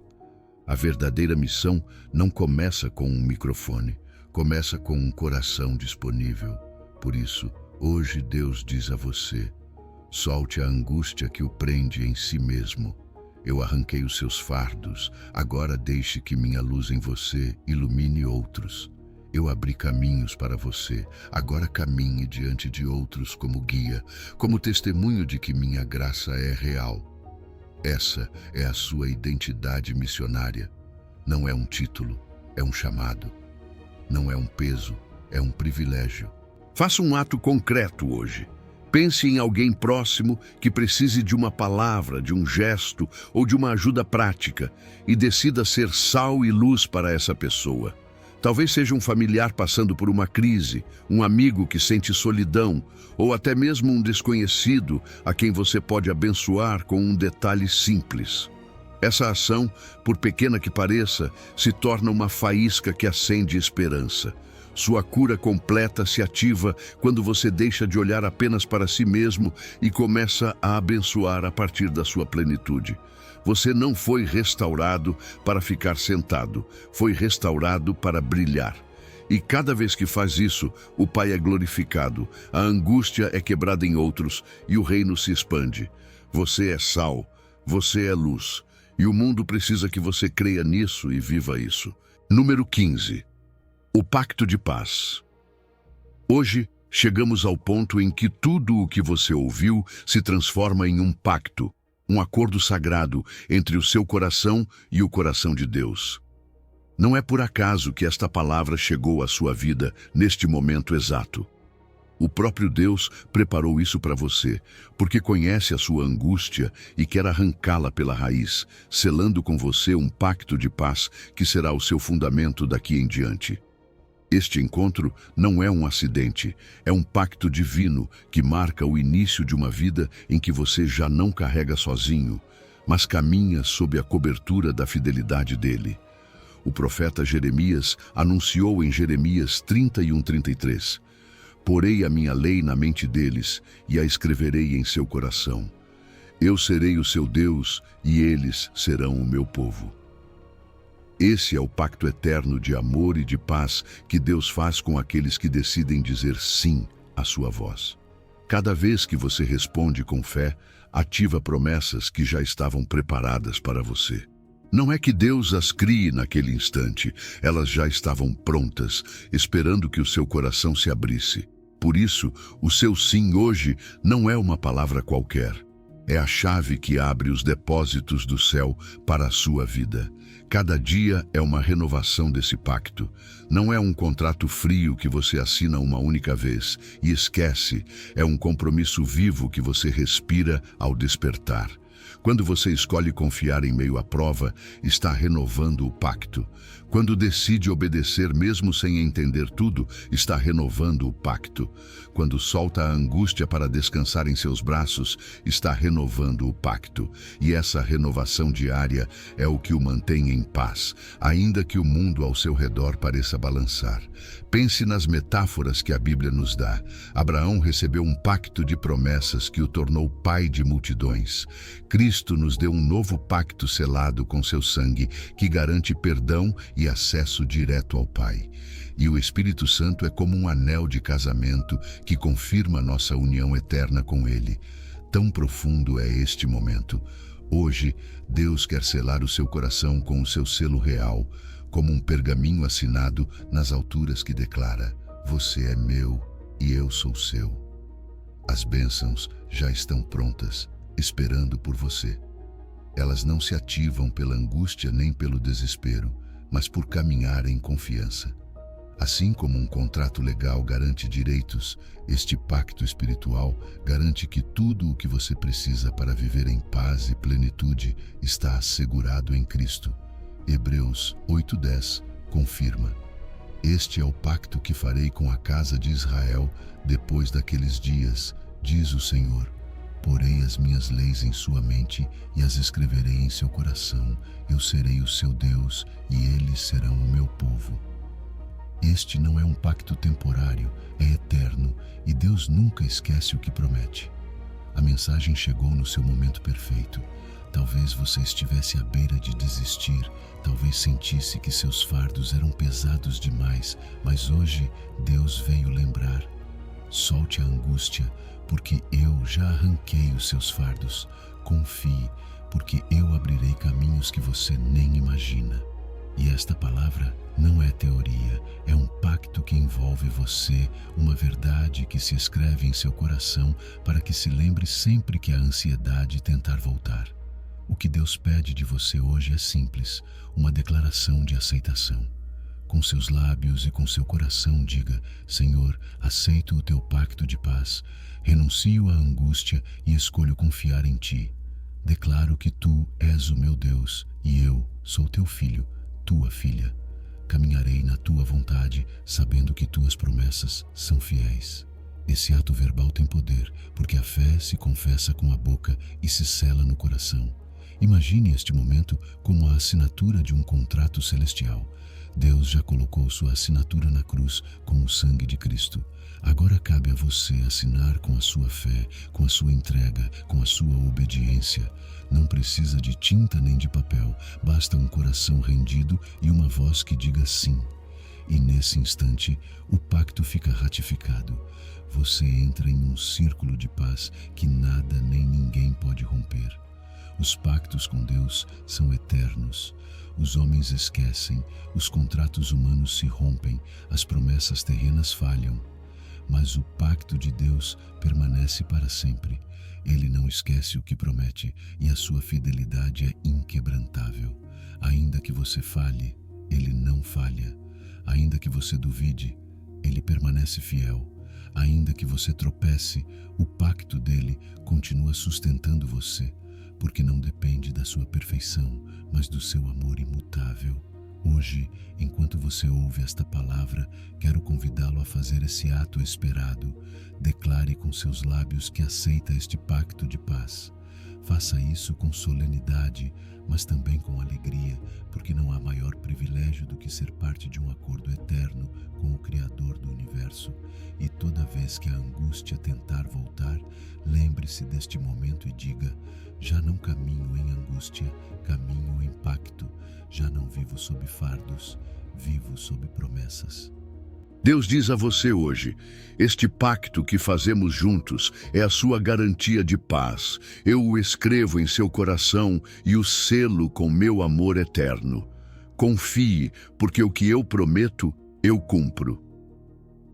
A verdadeira missão não começa com um microfone, começa com um coração disponível. Por isso, hoje Deus diz a você: solte a angústia que o prende em si mesmo. Eu arranquei os seus fardos, agora deixe que minha luz em você ilumine outros. Eu abri caminhos para você, agora caminhe diante de outros como guia, como testemunho de que minha graça é real. Essa é a sua identidade missionária. Não é um título, é um chamado. Não é um peso, é um privilégio. Faça um ato concreto hoje. Pense em alguém próximo que precise de uma palavra, de um gesto ou de uma ajuda prática e decida ser sal e luz para essa pessoa. Talvez seja um familiar passando por uma crise, um amigo que sente solidão ou até mesmo um desconhecido a quem você pode abençoar com um detalhe simples. Essa ação, por pequena que pareça, se torna uma faísca que acende esperança. Sua cura completa se ativa quando você deixa de olhar apenas para si mesmo e começa a abençoar a partir da sua plenitude. Você não foi restaurado para ficar sentado, foi restaurado para brilhar. E cada vez que faz isso, o Pai é glorificado, a angústia é quebrada em outros e o reino se expande. Você é sal, você é luz, e o mundo precisa que você creia nisso e viva isso. Número 15. O Pacto de Paz. Hoje, chegamos ao ponto em que tudo o que você ouviu se transforma em um pacto, um acordo sagrado entre o seu coração e o coração de Deus. Não é por acaso que esta palavra chegou à sua vida neste momento exato. O próprio Deus preparou isso para você, porque conhece a sua angústia e quer arrancá-la pela raiz, selando com você um pacto de paz que será o seu fundamento daqui em diante. Este encontro não é um acidente, é um pacto divino que marca o início de uma vida em que você já não carrega sozinho, mas caminha sob a cobertura da fidelidade dele. O profeta Jeremias anunciou em Jeremias 31:33: porei a minha lei na mente deles e a escreverei em seu coração. Eu serei o seu Deus e eles serão o meu povo. Esse é o pacto eterno de amor e de paz que Deus faz com aqueles que decidem dizer sim à sua voz. Cada vez que você responde com fé, ativa promessas que já estavam preparadas para você. Não é que Deus as crie naquele instante, elas já estavam prontas, esperando que o seu coração se abrisse. Por isso, o seu sim hoje não é uma palavra qualquer. É a chave que abre os depósitos do céu para a sua vida. Cada dia é uma renovação desse pacto. Não é um contrato frio que você assina uma única vez e esquece. É um compromisso vivo que você respira ao despertar. Quando você escolhe confiar em meio à prova, está renovando o pacto. Quando decide obedecer mesmo sem entender tudo, está renovando o pacto. Quando solta a angústia para descansar em seus braços, está renovando o pacto. E essa renovação diária é o que o mantém em paz, ainda que o mundo ao seu redor pareça balançar. Pense nas metáforas que a Bíblia nos dá. Abraão recebeu um pacto de promessas que o tornou pai de multidões. Cristo nos deu um novo pacto selado com seu sangue, que garante perdão e acesso direto ao Pai. E o Espírito Santo é como um anel de casamento que confirma nossa união eterna com Ele. Tão profundo é este momento. Hoje, Deus quer selar o seu coração com o seu selo real, como um pergaminho assinado nas alturas que declara: você é meu e eu sou seu. As bênçãos já estão prontas, esperando por você. Elas não se ativam pela angústia nem pelo desespero, mas por caminhar em confiança. Assim como um contrato legal garante direitos, este pacto espiritual garante que tudo o que você precisa para viver em paz e plenitude está assegurado em Cristo. Hebreus 8:10 confirma: este é o pacto que farei com a casa de Israel depois daqueles dias, diz o Senhor. Porei as minhas leis em sua mente e as escreverei em seu coração. Eu serei o seu Deus e eles serão o meu povo. Este não é um pacto temporário, é eterno, e Deus nunca esquece o que promete. A mensagem chegou no seu momento perfeito. Talvez você estivesse à beira de desistir, talvez sentisse que seus fardos eram pesados demais, mas hoje Deus veio lembrar: solte a angústia, porque eu já arranquei os seus fardos. Confie, porque eu abrirei caminhos que você nem imagina. E esta palavra não é teoria, é um pacto que envolve você, uma verdade que se escreve em seu coração para que se lembre sempre que a ansiedade tentar voltar. O que Deus pede de você hoje é simples, uma declaração de aceitação. Com seus lábios e com seu coração diga: Senhor, aceito o teu pacto de paz, renuncio à angústia e escolho confiar em ti. Declaro que tu és o meu Deus e eu sou teu filho, tua filha. Caminharei na tua vontade, sabendo que tuas promessas são fiéis. Esse ato verbal tem poder, porque a fé se confessa com a boca e se sela no coração. Imagine este momento como a assinatura de um contrato celestial. Deus já colocou sua assinatura na cruz com o sangue de Cristo. Agora cabe a você assinar com a sua fé, com a sua entrega, com a sua obediência. Não precisa de tinta nem de papel, basta um coração rendido e uma voz que diga sim. E nesse instante, o pacto fica ratificado. Você entra em um círculo de paz que nada nem ninguém pode romper. Os pactos com Deus são eternos. Os homens esquecem, os contratos humanos se rompem, as promessas terrenas falham. Mas o pacto de Deus permanece para sempre. Ele não esquece o que promete e a sua fidelidade é inquebrantável. Ainda que você falhe, Ele não falha. Ainda que você duvide, Ele permanece fiel. Ainda que você tropece, o pacto dele continua sustentando você, porque não depende da sua perfeição, mas do seu amor imutável. Hoje, enquanto você ouve esta palavra, quero convidá-lo a fazer esse ato esperado. Declare com seus lábios que aceita este pacto de paz. Faça isso com solenidade, mas também com alegria, porque não há maior privilégio do que ser parte de um acordo eterno com o Criador do Universo. E toda vez que a angústia tentar voltar, lembre-se deste momento e diga: já não caminho em angústia, caminho em pacto. Já não vivo sob fardos, vivo sob promessas. Deus diz a você hoje: este pacto que fazemos juntos é a sua garantia de paz. Eu o escrevo em seu coração e o selo com meu amor eterno. Confie, porque o que eu prometo, eu cumpro.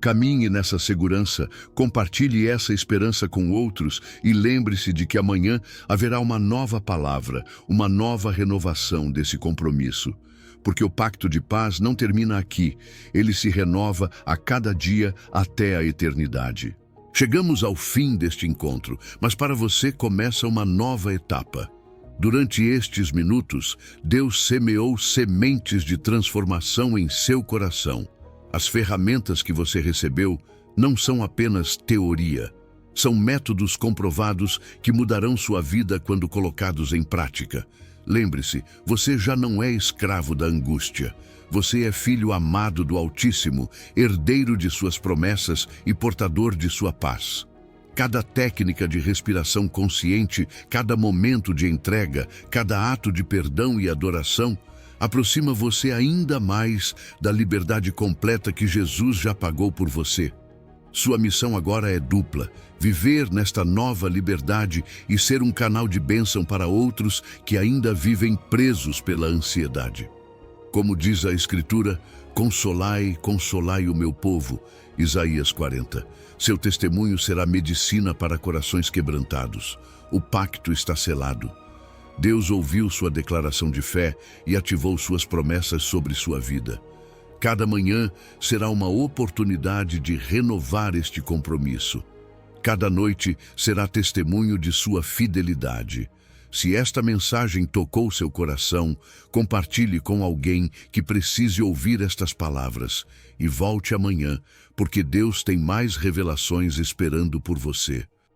Caminhe nessa segurança, compartilhe essa esperança com outros e lembre-se de que amanhã haverá uma nova palavra, uma nova renovação desse compromisso. Porque o pacto de paz não termina aqui, ele se renova a cada dia até a eternidade. Chegamos ao fim deste encontro, mas para você começa uma nova etapa. Durante estes minutos, Deus semeou sementes de transformação em seu coração. As ferramentas que você recebeu não são apenas teoria. São métodos comprovados que mudarão sua vida quando colocados em prática. Lembre-se, você já não é escravo da angústia. Você é filho amado do Altíssimo, herdeiro de suas promessas e portador de sua paz. Cada técnica de respiração consciente, cada momento de entrega, cada ato de perdão e adoração aproxima você ainda mais da liberdade completa que Jesus já pagou por você. Sua missão agora é dupla: viver nesta nova liberdade e ser um canal de bênção para outros que ainda vivem presos pela ansiedade. Como diz a Escritura, consolai, consolai o meu povo, Isaías 40. Seu testemunho será medicina para corações quebrantados. O pacto está selado. Deus ouviu sua declaração de fé e ativou suas promessas sobre sua vida. Cada manhã será uma oportunidade de renovar este compromisso. Cada noite será testemunho de sua fidelidade. Se esta mensagem tocou seu coração, compartilhe com alguém que precise ouvir estas palavras e volte amanhã, porque Deus tem mais revelações esperando por você.